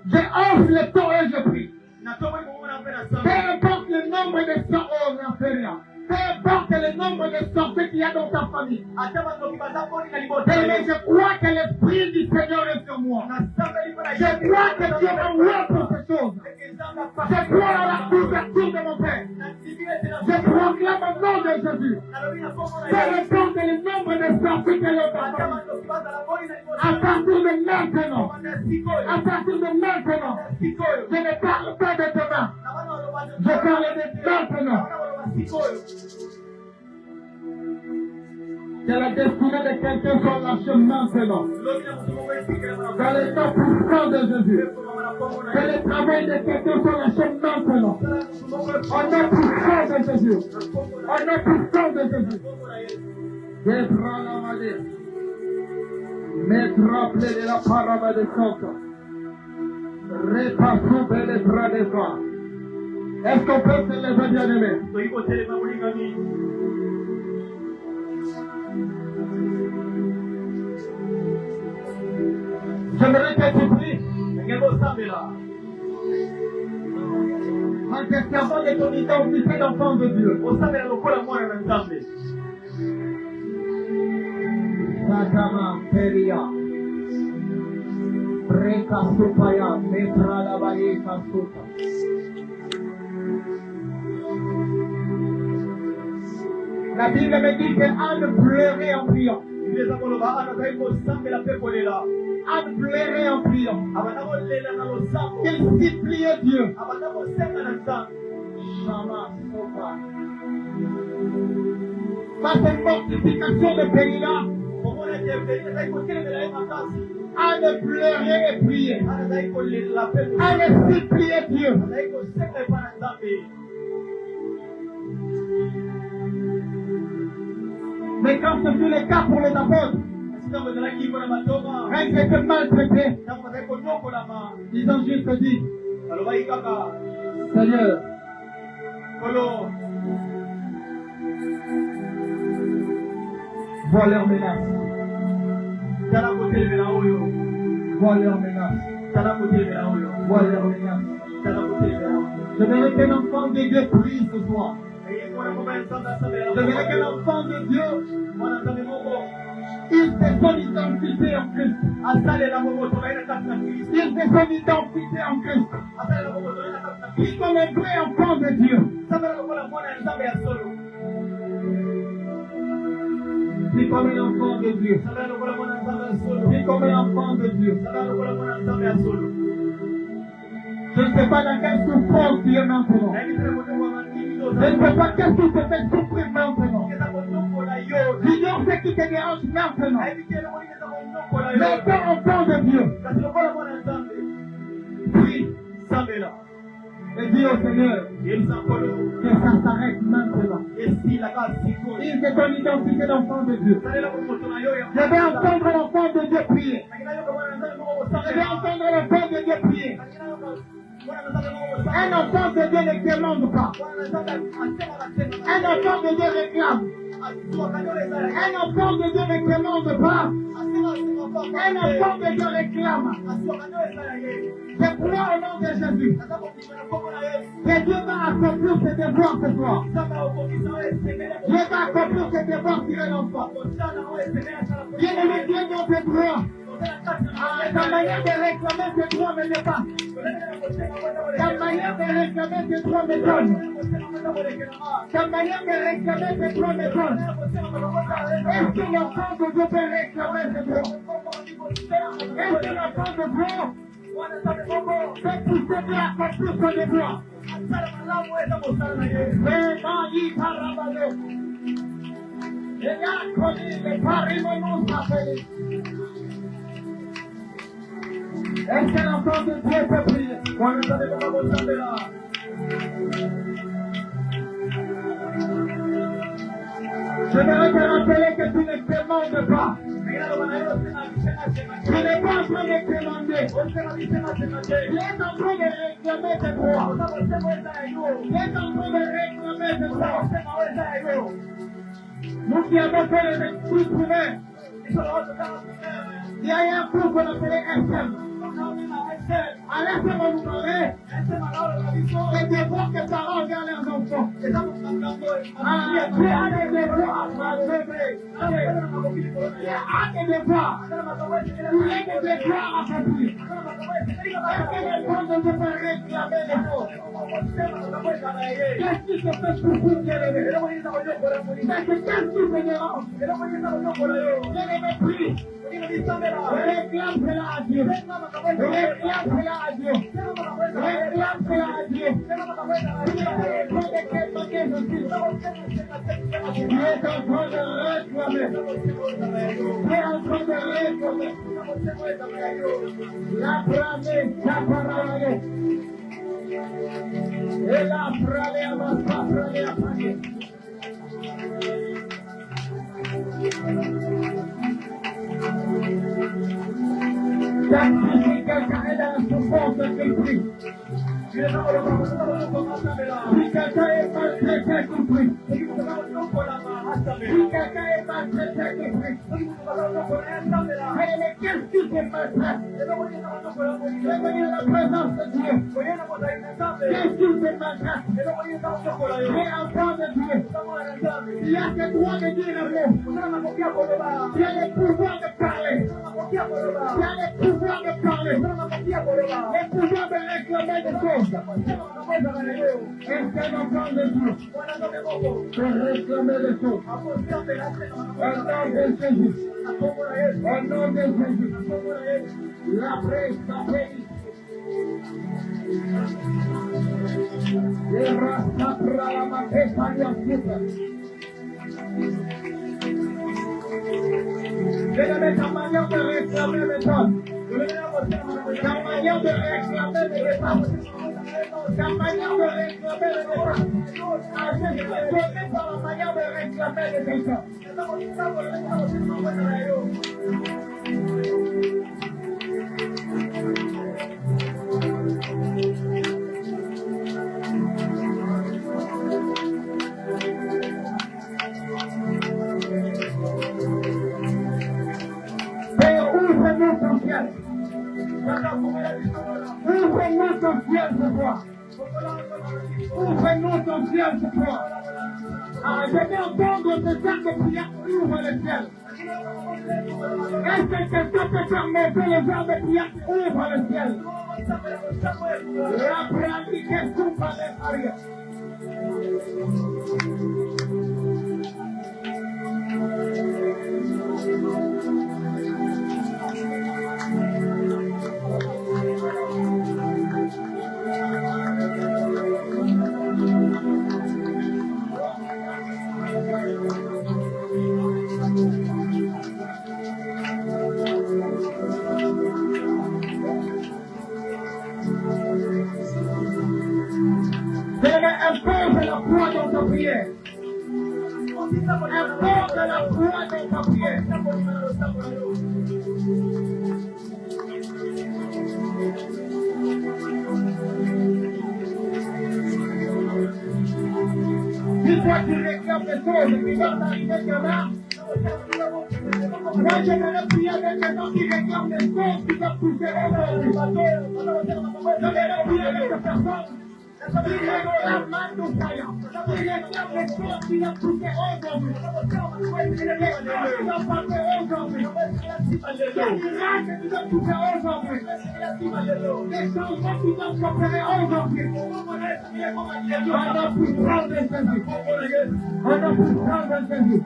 je offre le temps et je prie. Peu importe le nombre de sorts inférieurs, peu importe le nombre de sorciers qu'il y a dans ta famille, mais je crois que l'Esprit du Seigneur est sur moi. Je crois que Dieu m'envoie pour ces choses. Je crois à la couverture de mon Père. Je proclame au nom de Jésus. Peu importe le nombre de sorciers qu'il y a dans ta famille, à partir de maintenant, je ne parle pas de demain. Je parle de maintenant. Que la destinée de quelqu'un soit lâchée maintenant. Dans le nom puissant de Jésus. Que le travail de quelqu'un soit lâché maintenant. Au nom puissant de Jésus. Au nom puissant de Jésus. Je prends la maladie. Maître rappelé de la parole de Santo. Repassons vers les bras des femmes. Est-ce qu'on peut se lever, bien-aimé? J'aimerais que tu pries. En te servant de ton identité d'enfant de Dieu. Satama Peria. Breka Supaya. Metra la Bayeka Supa. La Bible me dit que Anne pleurait en priant. Anne pleurait en priant. Il suppliait Dieu. Par cette mortification de pays-là, Anne pleurait et priait. Anne suppliait Dieu. Mais quand ce fut le cas pour les apôtres, quand ils étaient maltraités, ils ont juste dit, Seigneur, vois leur menace. Vois leur menace. Vois leur menace. Je verrai qu'un enfant de Dieu prie ce soir. Je verrai qu'un enfant de Dieu, il fait son identité en Christ. Il fait son identité en Christ. Il comme un vrai enfant de Dieu. C'est comme un enfant de Dieu. C'est comme un enfant de Dieu. Je ne sais pas dans quelle souffrance tu es maintenant. Je ne sais pas qu'est-ce qui te fait souffrir maintenant. J'ignore ce qui te dérange maintenant. Mais toi, enfant de Dieu, prie. Et dis au Seigneur que ça s'arrête maintenant. Il est ton identité d'enfant de Dieu. Je vais entendre l'enfant de Dieu prier. Je vais entendre l'enfant de Dieu prier. Un enfant de Dieu ne demande pas. Un enfant de Dieu réclame. Un enfant de Dieu ne demande pas. Un enfant de Dieu réclame. Je crois au nom de Jésus que Dieu va accomplir ses devoirs ce soir. Dieu va accomplir ses devoirs sur un enfant. Bien-aimé, Dieu dans tes droits. Ta manière de réclamer tes droits me dépasse. Ta manière de réclamer tes droits me donne. Ta manière de réclamer tes droits me donne. Est-ce que l'enfant de Dieu peut réclamer ses droits? Est-ce que l'enfant de Dieu peut pousser Dieu à accomplir son devoir? Vraiment, il parle. Et là, comme il est pareil, mon s'appelle. Est-ce que l'enfant de Dieu peut prier? Je voudrais te rappeler que tu ne demandes pas. Tu n'es pas en train de demander. Tu es en train de réclamer tes droits. Tu es en train de réclamer tes droits. Nous qui avons fait les esprits trouver, il y a un coup qu'on appelait SM. Alors, c'est mon parler. Les devoirs que parents envers leurs enfants. Tu as des devoirs à lever. Tu as des devoirs. Tu as des devoirs à accomplir. Est-ce que les gens ne peuvent réclamer les choses? Qu'est-ce qui te fait souffrir, bien-aimé? Qu'est-ce qui te dérange? Bien-aimé, prie. Réclame cela à Dieu. Réclame cela à Dieu. Réclame cela à Dieu. Tu es en train de réclamer Jésus. Tu es en train de réclamer. Tu es en train de réclamer. La prame, la parole. Et la prale à ma prale à prale. Si quelqu'un est dans la souffrance qu'il prie. Si quelqu'un est maltraité qu'il prie. Si quelqu'un est maltraité qu'il prie. Mais qu'est-ce qui te maltraite? C'est venir à la présence de Dieu. Qu'est-ce qui te maltraite? C'est enfant de Dieu. Il y a le droit de dire le mot. Il y a le pouvoir de parler. Il y a le pouvoir de parler. Le pouvoir de réclamer des choses. Est-ce qu'un enfant de Dieu peut réclamer des choses? Au nom de Jésus. Au nom de Jésus. La presse, la paix. Les races la maquette à la je vais mettre ta manière de réclamer mes hommes. Ta manière de réclamer mes réponses. Ta manière de réclamer les réponses. Je vais donner par la manière de réclamer les réponses. Ouvre-nous ton ciel. Ouvre-nous ton ciel ce soir. Ouvre-nous ton ciel ce soir. Je vais entendre ce chant de prière. Ouvre le ciel. Est-ce que quelqu'un peut faire monter le genre de prière? Ouvre le ciel. La pratique est sous par les arrières. Impose la foi dans ta prière. Impose la foi dans ta prière. Si toi tu réclames des choses qui vont arriver demain, moi je vais prier avec les gens qui réclament des choses qui vont pousser aujourd'hui. Je vais prier avec des personnes. Il réclame nos saillants. Il réclame les choses qui ont poussé aujourd'hui. Les choses qui ont passé aujourd'hui. Les miracles qui ont poussé aujourd'hui. Les changements qui ont opéré aujourd'hui. On a pu prendre Jésus. On a pu prendre Jésus.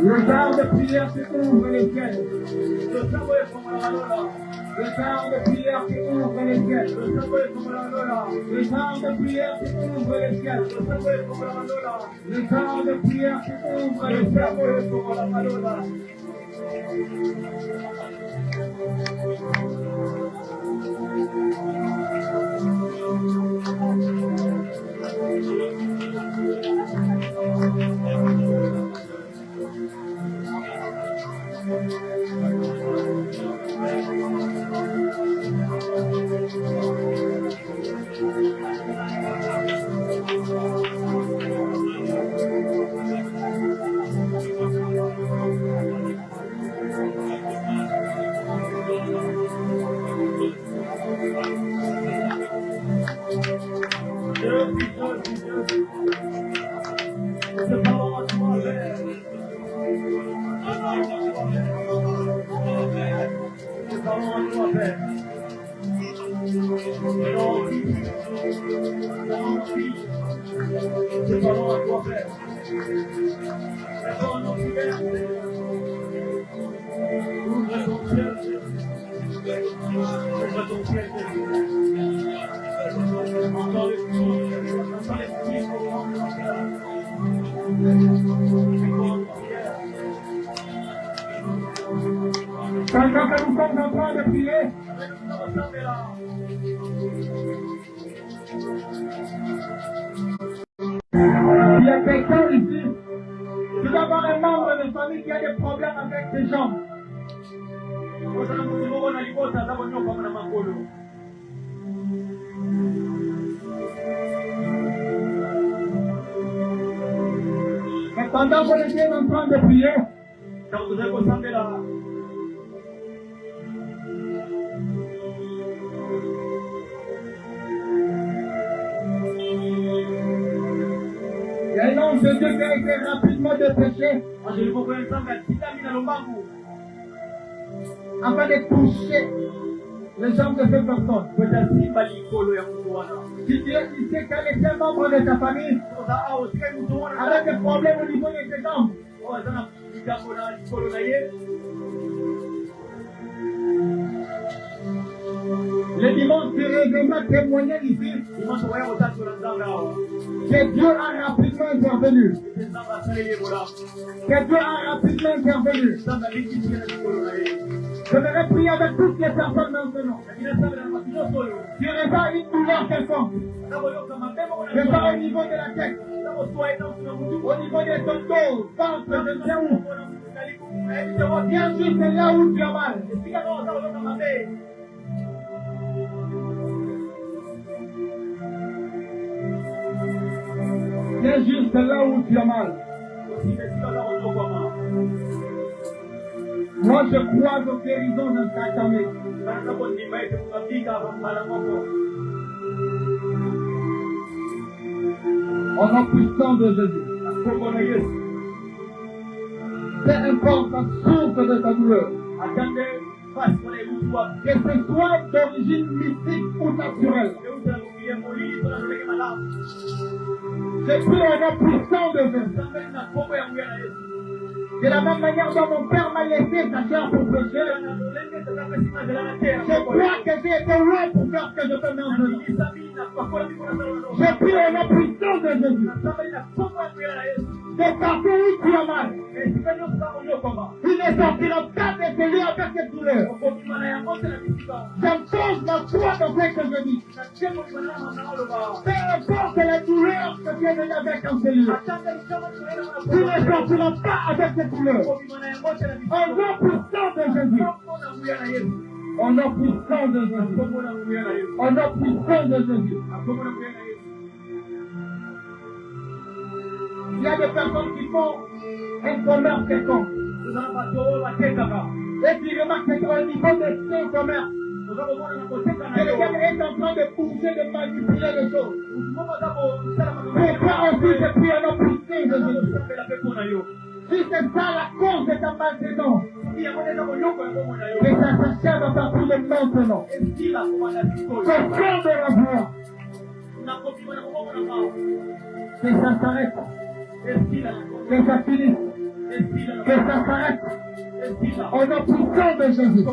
Le temps de prière qui ouvre les ciels. Le temps de prière qui ouvre les ciels. Le temps de prière qui ouvre les ciels. Le temps de prière qui ouvre les ciels. tes parents à toi, Père. Réponds à nos prières, ouvre ton ciel, ouvre ton ciel, entends les cris au nom de ton cœur. Pendant que nous sommes en train de prier, il y a quelqu'un ici, tu dois avoir un membre de famille qui a des problèmes avec ses jambes. Mais pendant qu'on était en train de prier, il y a un homme de Dieu qui a été rapidement dépêché afin de toucher les jambes de cette personne. Si Dieu sait qu'elle est un membre de ta famille avec des problèmes au niveau de ses jambes, le dimanche, tu devras témoigner ici que Dieu a rapidement intervenu. Que Dieu a rapidement intervenu. Je vais prier avec toutes les personnes maintenant. Tu ressens une douleur quelconque. Je pas au niveau de la tête. Au niveau de ton dos, ventre, je ne sais où. Bien sûr, c'est là où tu as mal. C'est juste là où tu as mal. Moi, je crois aux guérisons instantanées. Au nom puissant de Jésus. Peu importe la source de ta douleur. Que ce soit d'origine mystique ou naturelle. Je prie au nom puissant de Jésus. De la même manière dont mon père m'a laissé sa chair pour pécher, je crois que j'ai été loin pour faire ce que je peux maintenant. Je prie au nom puissant de Jésus. De partout où tu as mal, il ne sortira pas de tes lieux avec cette douleur. J'impose ma foi dans ce que je dis. Peu importe la douleur que tu es venu avec en ces lieux, tu ne sortiras pas avec cette douleur. Au nom puissant de Jésus. Au nom puissant de Jésus. Au nom puissant de Jésus. Il y a des personnes qui font un commerce quelconque. Et qui remarquent que au niveau de ce commerce, que le gars est en train de pousser, de manipuler les choses. Pourquoi aussi je prie à nos puissants de Jésus? Si c'est ça la cause de ta maltraitance, que ça s'achève à partir de maintenant. Que faire de la voix. Que ça s'arrête. Que ça finisse. Que ça s'arrête. Au nom puissant de Jésus.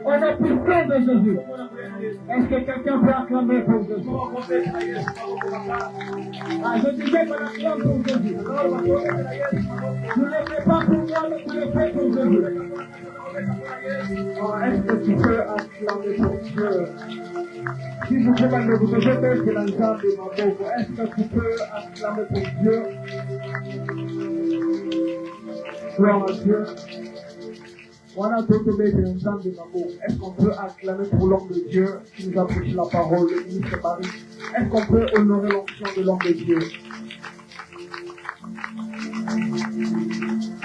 Au nom puissant de Jésus. Est-ce que quelqu'un peut acclamer pour Jésus? Ah, je disais qu'on acclame pour Jésus. Tu ne le fais pas pour moi, mais tu le fais pour Jésus. Est-ce que tu peux acclamer pour Dieu? Si vous pouvez me vous devez baisser l'ensemble de ma bouche, est-ce que tu peux acclamer pour Dieu? Gloire à Dieu. Voilà d'autres baisser l'ensemble de ma bouche. Est-ce qu'on peut acclamer pour l'homme de Dieu qui nous a prêché la parole, le ministre Marie? Est-ce qu'on peut honorer l'onction de l'homme de Dieu?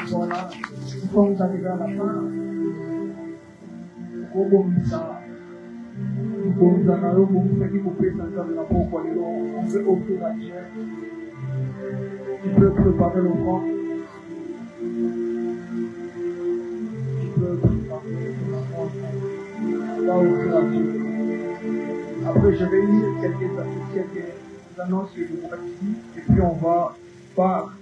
Voilà, nous sommes arrivés à la fin. On veut offrir à Dieu. Tu peux préparer l'offrande. Tu peux préparer l'offrande. On va offrir à Dieu. Après, je vais lire quelques les annonces et les prophéties, et puis on va partir.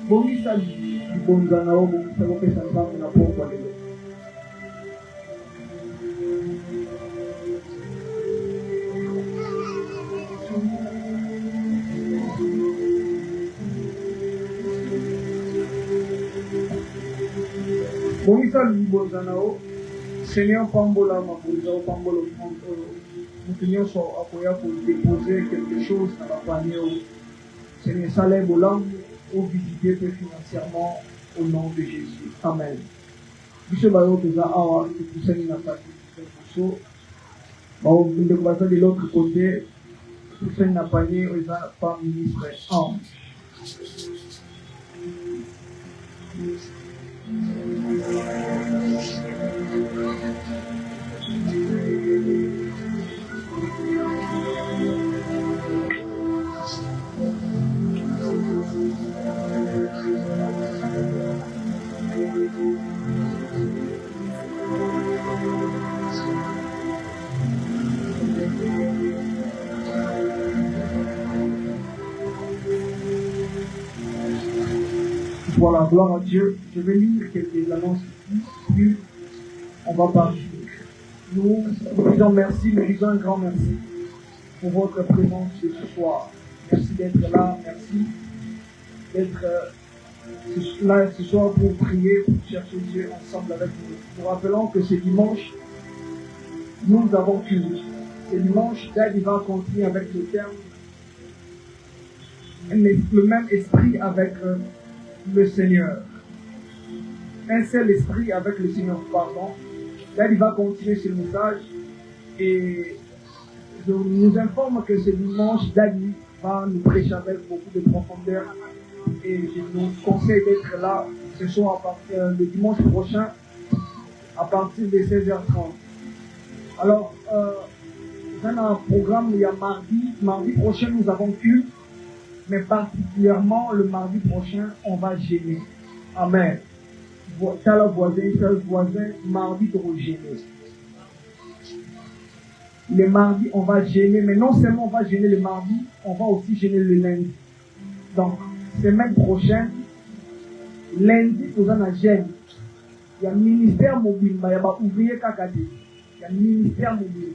Bongi sali, du bon zanao, bongi salo pe sanba, on a pour quoi les autres. Bongi sali, bon zanao, Seigneur Pambola, Mabouzao, Pambola, nous tenions sur Apoya pour déposer quelque chose dans la famille. Seigneur Salem Bolam, ou visiter peu financièrement au nom de Jésus. Amen. Monsieur Bayo Teza Awa, et tout ça, il n'a pas dit. De l'autre côté, tout ça, il n'a pas dit, il n'a pas ministre. Amen. Voilà, gloire à Dieu. Je vais lire quelques annonces ici, puis on va partir. Nous disons merci, nous disons un grand merci pour votre présence ce soir. Merci d'être là, merci d'être là ce soir pour prier, pour chercher Dieu ensemble avec nous. Nous rappelons que ce dimanche, nous avons culte. Ce dimanche, Dieu va continuer avec le terme, le même esprit avec le Seigneur. Un seul esprit avec le Seigneur, pardon. Là, il va continuer ce message et je nous informe que ce dimanche, Dani va nous prêcher avec beaucoup de profondeur et je nous conseille d'être là ce soir le dimanche prochain à partir de 16h30. Alors, dans un programme, il y a mardi prochain, nous avons culte. Mais particulièrement le mardi prochain, on va gêner. Amen. T'as le voisin, mardi, tu vas gêner. Le mardi, on va gêner, mais non seulement on va gêner le mardi, on va aussi gêner le lundi. Donc, semaine prochaine, lundi, nous allons gêner. Il y a un ministère mobile, il y a un ouvrier kakadi. Il y a un ministère mobile.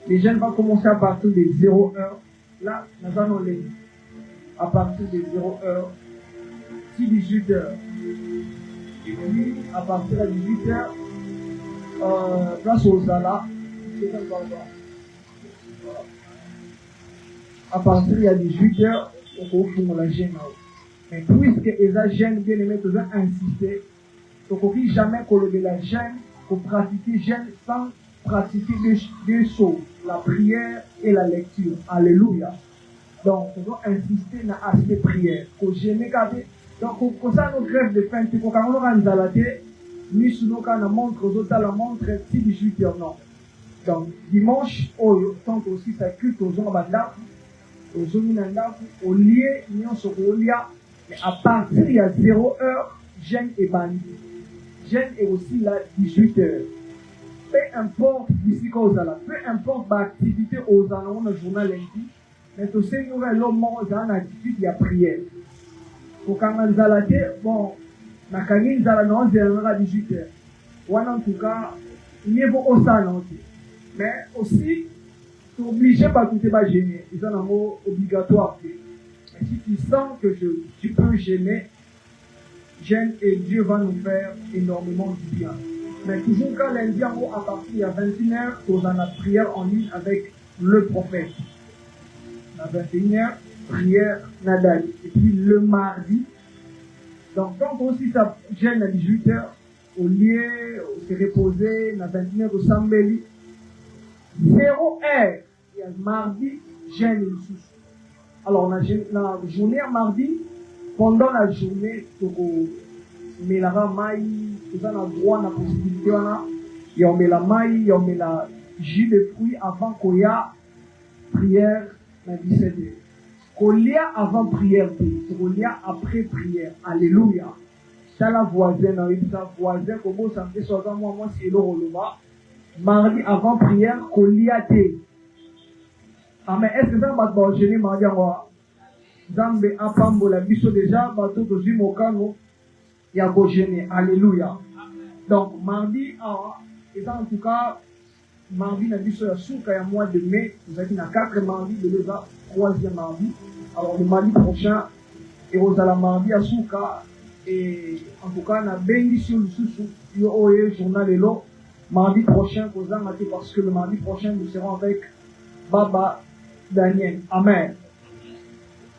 Les jeunes vont commencer à partir de 0h. Là, nous allons les à partir de 0h, 18h. Et puis, à partir de 18h, place aux Zala, à partir de 18h, on va faire la gêne. Mais puisque les gênes bien aimés, tu dois insister, donc on ne peut jamais coller la gêne pour pratiquer gêne sans pratiquer deux choses, la prière et la lecture. Alléluia. Donc, on doit insister dans l'aspect prière. Donc, comme ça, nous grève de faim, quand on aura une zalate, nous sommes dans la montre, la montre, 18h, non. Donc, dimanche, on tente aussi faire culte aux gens au lieu, nous sommes au lieu, mais à partir de 0h, jeûne et bandit. Jeûne est aussi là, 18h. Peu importe, ici, peu importe l'activité aux gens, on a un journal lundi. Mais tout ce nous l'homme dans l'attitude, il y a prière. Pour quand on a bon, on a 18h. Ou en tout cas, il faut aussi mais aussi, tu es obligé pas tout pas gêner. Ils ont un mot obligatoire. Mais si tu sens que tu peux gêner, gêne et Dieu va nous faire énormément du bien. Mais toujours quand lundi, à partir de 21h, on a la prière en ligne avec le prophète. À 21h, prière Nadal. Et puis le mardi, donc quand aussi ça gêne à 18h, au lieu de se reposer, à 21h au Sambeli, 0h, il y a mardi, gêne le sous. Alors, la journée à mardi, pendant la journée, on met la maille, on a le droit, on a la possibilité, et on met la maille, on met la jus de fruits avant qu'il y ait prière. 17h. Qu'on lit avant prière, qu'on lit après prière. Alléluia. C'est la voisine, sa voisine, comment ça me fait sortir moi, c'est le releva. Mardi avant prière, qu'on lit à thé. Amen. Est-ce que ça va te gêner, Mariawa? Zambe apambo la biso déjà, bateau de Zimokano, il y a gêné. Alléluia. Donc, mardi, et en tout cas, mardi, la biso ya souka ya mois de mai, vous avez 4 mardi, de l'ESA, 3e mardi. Alors, le mardi prochain, et aux la mardi à souka, et en tout cas, on a béni sur le sous, le journal et l'eau, mardi prochain, parce que le mardi prochain, nous serons avec Baba Daniel. Amen.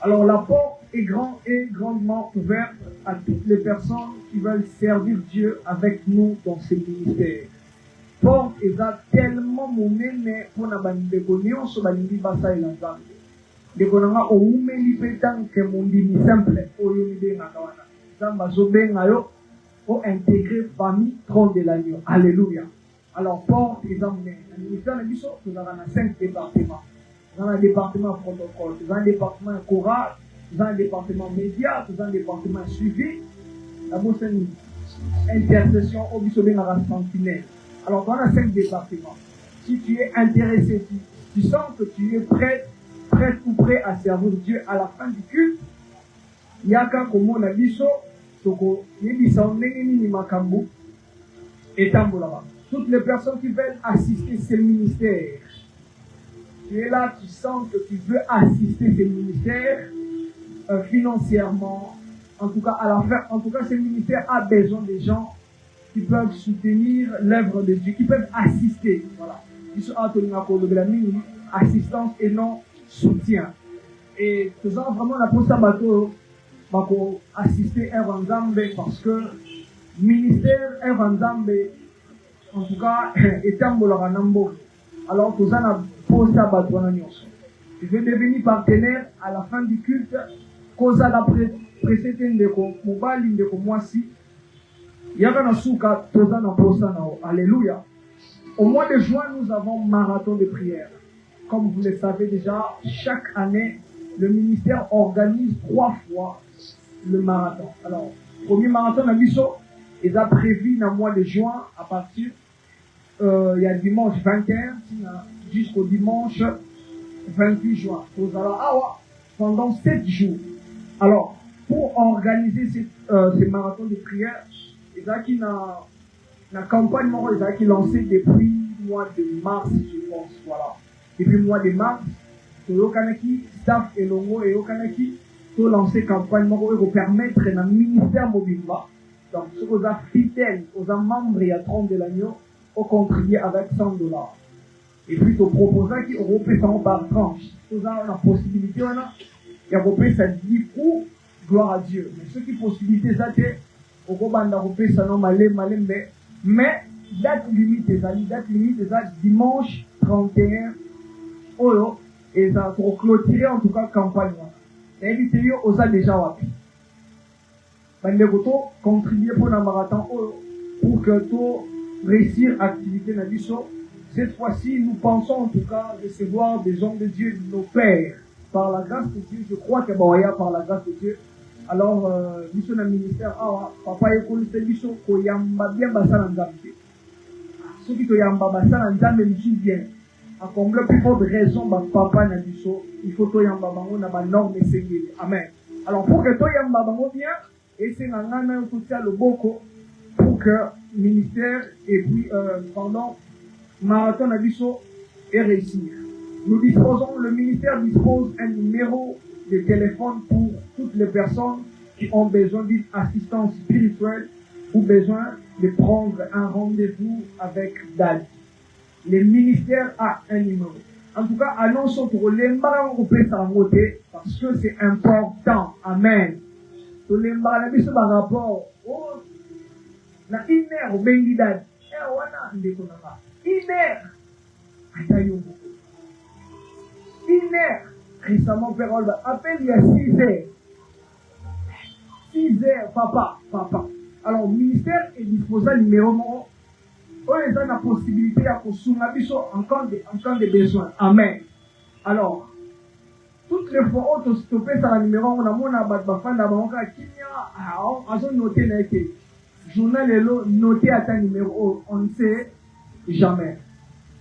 Alors la porte est grandement ouverte à toutes les personnes qui veulent servir Dieu avec nous dans ce ministère. Porte est tellement monene pour na bandeko nyonso balingi basa ila nzambe. Ndeko nanga oumeli petan ke mondimi simple oyo mibenga wana. Nzamba zobenga yo o intégrer parmi trône de l'agneau. Alléluia. Alors porte est monene. Le ministère de biso nous avons 5 départements. Dans un département protocole, dans un département chorale, dans un département média, dans un département suivi, la bosse intercession au bisobé dans la sentinelle. Alors, on a 5 départements. Si tu es intéressé, si tu sens que tu es prêt ou prêt à servir Dieu à la fin du culte, il y a qu'un comme la biso, soko, yebisa onengeni ni makambu, et tambola. Toutes les personnes qui veulent assister ce ministère, tu es là, tu sens que tu veux assister ces ministères financièrement. En tout cas, à la fin, en tout cas, ce ministère a besoin des gens qui peuvent soutenir l'œuvre de Dieu, qui peuvent assister. Voilà. Ils sont assistance et non soutien. Et faisant vraiment la poste à bateau, pour assister à Nzambe parce que ministère Nzambe, en tout cas, est un boloranaambo. Alors, tu as tu veux devenir partenaire à la fin du culte. Cause à la précédente de Mobali de Moisi. Yagana Souka, Tozana Posanao. Alléluia. Au mois de juin, nous avons marathon de prière. Comme vous le savez déjà, chaque année, le ministère organise 3 fois le marathon. Alors, premier marathon à Misso, il a prévu dans le mois de juin à partir il y a dimanche 21 jusqu'au dimanche 28 juin. Pendant 7 jours. Alors, pour organiser ces marathons de prière, il y a une campagne qui est lancée depuis le mois de mars, je pense. Voilà. Depuis le mois de mars, Toyokanaki, staff et Longo et Yokanaki, ont lancé une campagne pour permettre un ministère mobile. Donc, ceux qui sont fidèles, aux membres et à 30 de l'agneau, ont contribué avec $100. Et puis, tu proposes qui européen par tranche. Tu as la possibilité, il y a européen, ça dit pour gloire à Dieu. Mais ce qui est possibilité, ça c'est, au Gobanda européen, ça non malé, mais, date limite, dimanche 31, et ça pour clôturer en tout cas campagne. Et puis, on a déjà wapi. Bandekoto contribuer pour le marathon pour que tout réussir l'activité de l'Abisso. Cette fois-ci, nous pensons en tout cas recevoir des hommes de Dieu, de nos pères, par la grâce de Dieu. Je crois que par la grâce de Dieu. Alors, mission dans le ministère, papa et collègue mission, koyamba bien basala nzambe. Ceux qui koyamba basala nzambe nous bien. À combler plus forte raison, papa na biso, il faut toyamba bango na ba norme et amen. Alors, pour que toyamba bango bien, et c'est un social le boko pour que le ministère et puis pendant marathon Nabiso et réussir. Le ministère dispose un numéro de téléphone pour toutes les personnes qui ont besoin d'une assistance spirituelle ou besoin de prendre un rendez-vous avec Dali. Le ministère a un numéro. En tout cas, annonçons pour les marins au côté parce que c'est important. Amen. Tous les marins par rapport au na une heure au Bengidad. Une heure. Une heure. Récemment, Pérol appelle il y a 6 heures. 6 heures, papa. Alors, le ministère est disposé au numéro. On a la possibilité à consommer en cas de besoin. Amen. Alors, toutes les fois où tu stoppes sur le numéro, on a mon abat-bafan d'abord, on a noté l'été. Journal est noté à ta numéro, on ne sait jamais.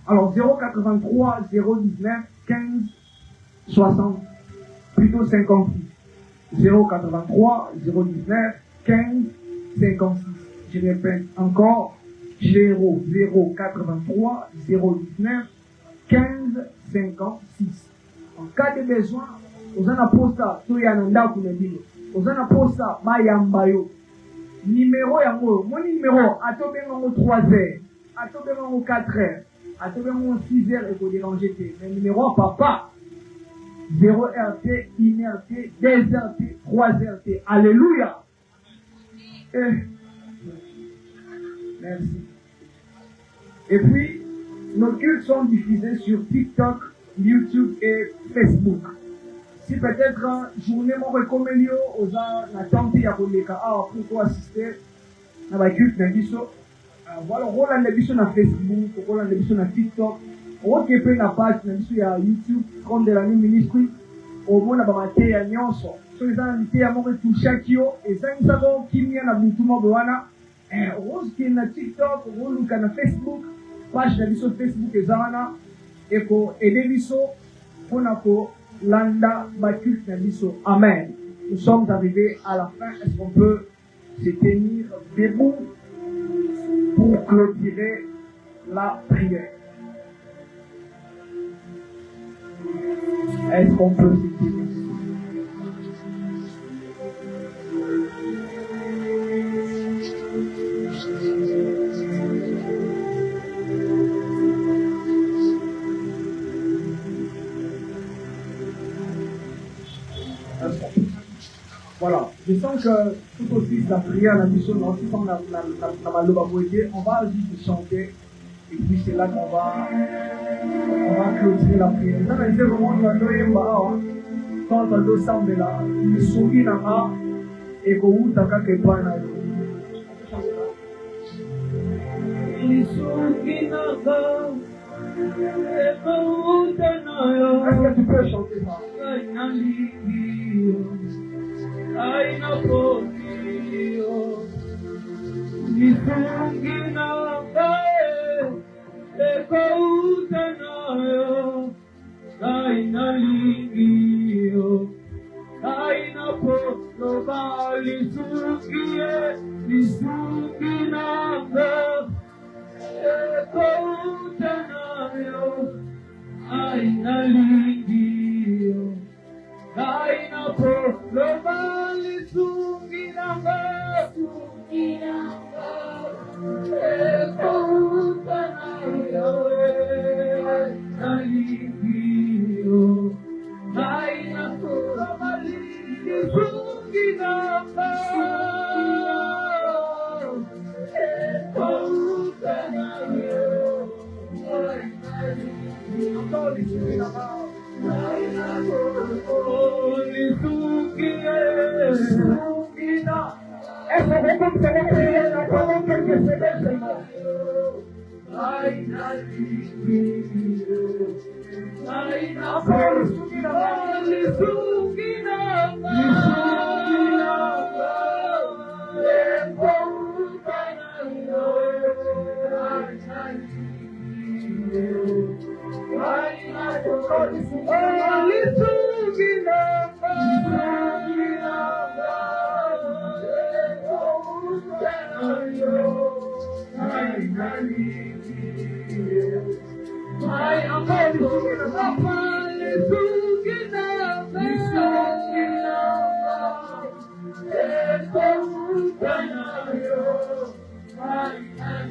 Alors, 083 019 15 60, plutôt 56. 083 019 15 56. Je répète encore 083 019 15 56. En cas de besoin, vous en posta to yananda kunebino. Vous en posta mayambayo. Numéro yango, mon numéro atobengo 3h, atobengo 4h, atobengo 6h et pour déranger te. Mais numéro papa 0 RT, 1 RT, 2 RT, 3 RT. Alléluia. Merci. Et puis, nos cultes sont diffusés sur TikTok, YouTube et Facebook. Si peut-être journée mon recommélio aux gens n'attendent pas pour assister à la culte n'imbiso. Voilà, Roland n'imbiso na Facebook, Roland n'imbiso na TikTok. On peut na page n'imbiso ya YouTube, comme de la New Ministry. Au moins na bamate ya nyonso. So les gens invité à mon retour chaque yo et ça nous avons kimia na butuma bwana. Rose qui na TikTok, Rose qui na Facebook, page n'imbiso Facebook et zana. Et pour aider biso, on a pour Landa Bakult Nabiso. Amen. Nous sommes arrivés à la fin. Est-ce qu'on peut se tenir debout pour clôturer la prière? Est-ce qu'on peut se tenir? Voilà, je sens que tout aussi la prière, la mission, on va juste chanter et puis c'est là qu'on va clôturer la prière. Ça veut dire vraiment quand on doit s'emmener là, il sourit là et qu'on vous t'a quelque part là. Est-ce que tu peux chanter ça? Aina podio nisungina bae ekoutanayo aina lingio aina podo bali sungie nisungina bae ekoutanayo aina lingio aina podo bali sunginanga ekoutanayo aligio aina podo bali sunginanga ekoutanayo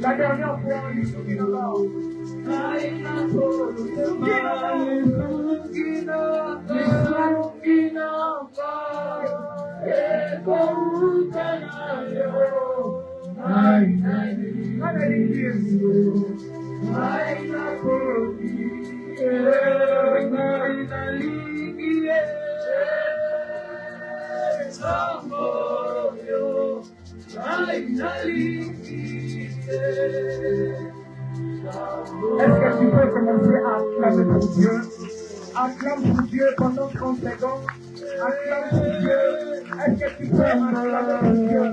La dernière fois, est-ce que tu peux commencer à acclamer pour Dieu? Acclame pour Dieu pendant 30 secondes. Acclame pour Dieu. Est-ce que tu peux acclamer pour Dieu?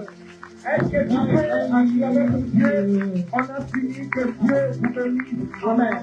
Est-ce que tu peux acclamer pour Dieu? On a fini que Dieu vous bénisse. Amen.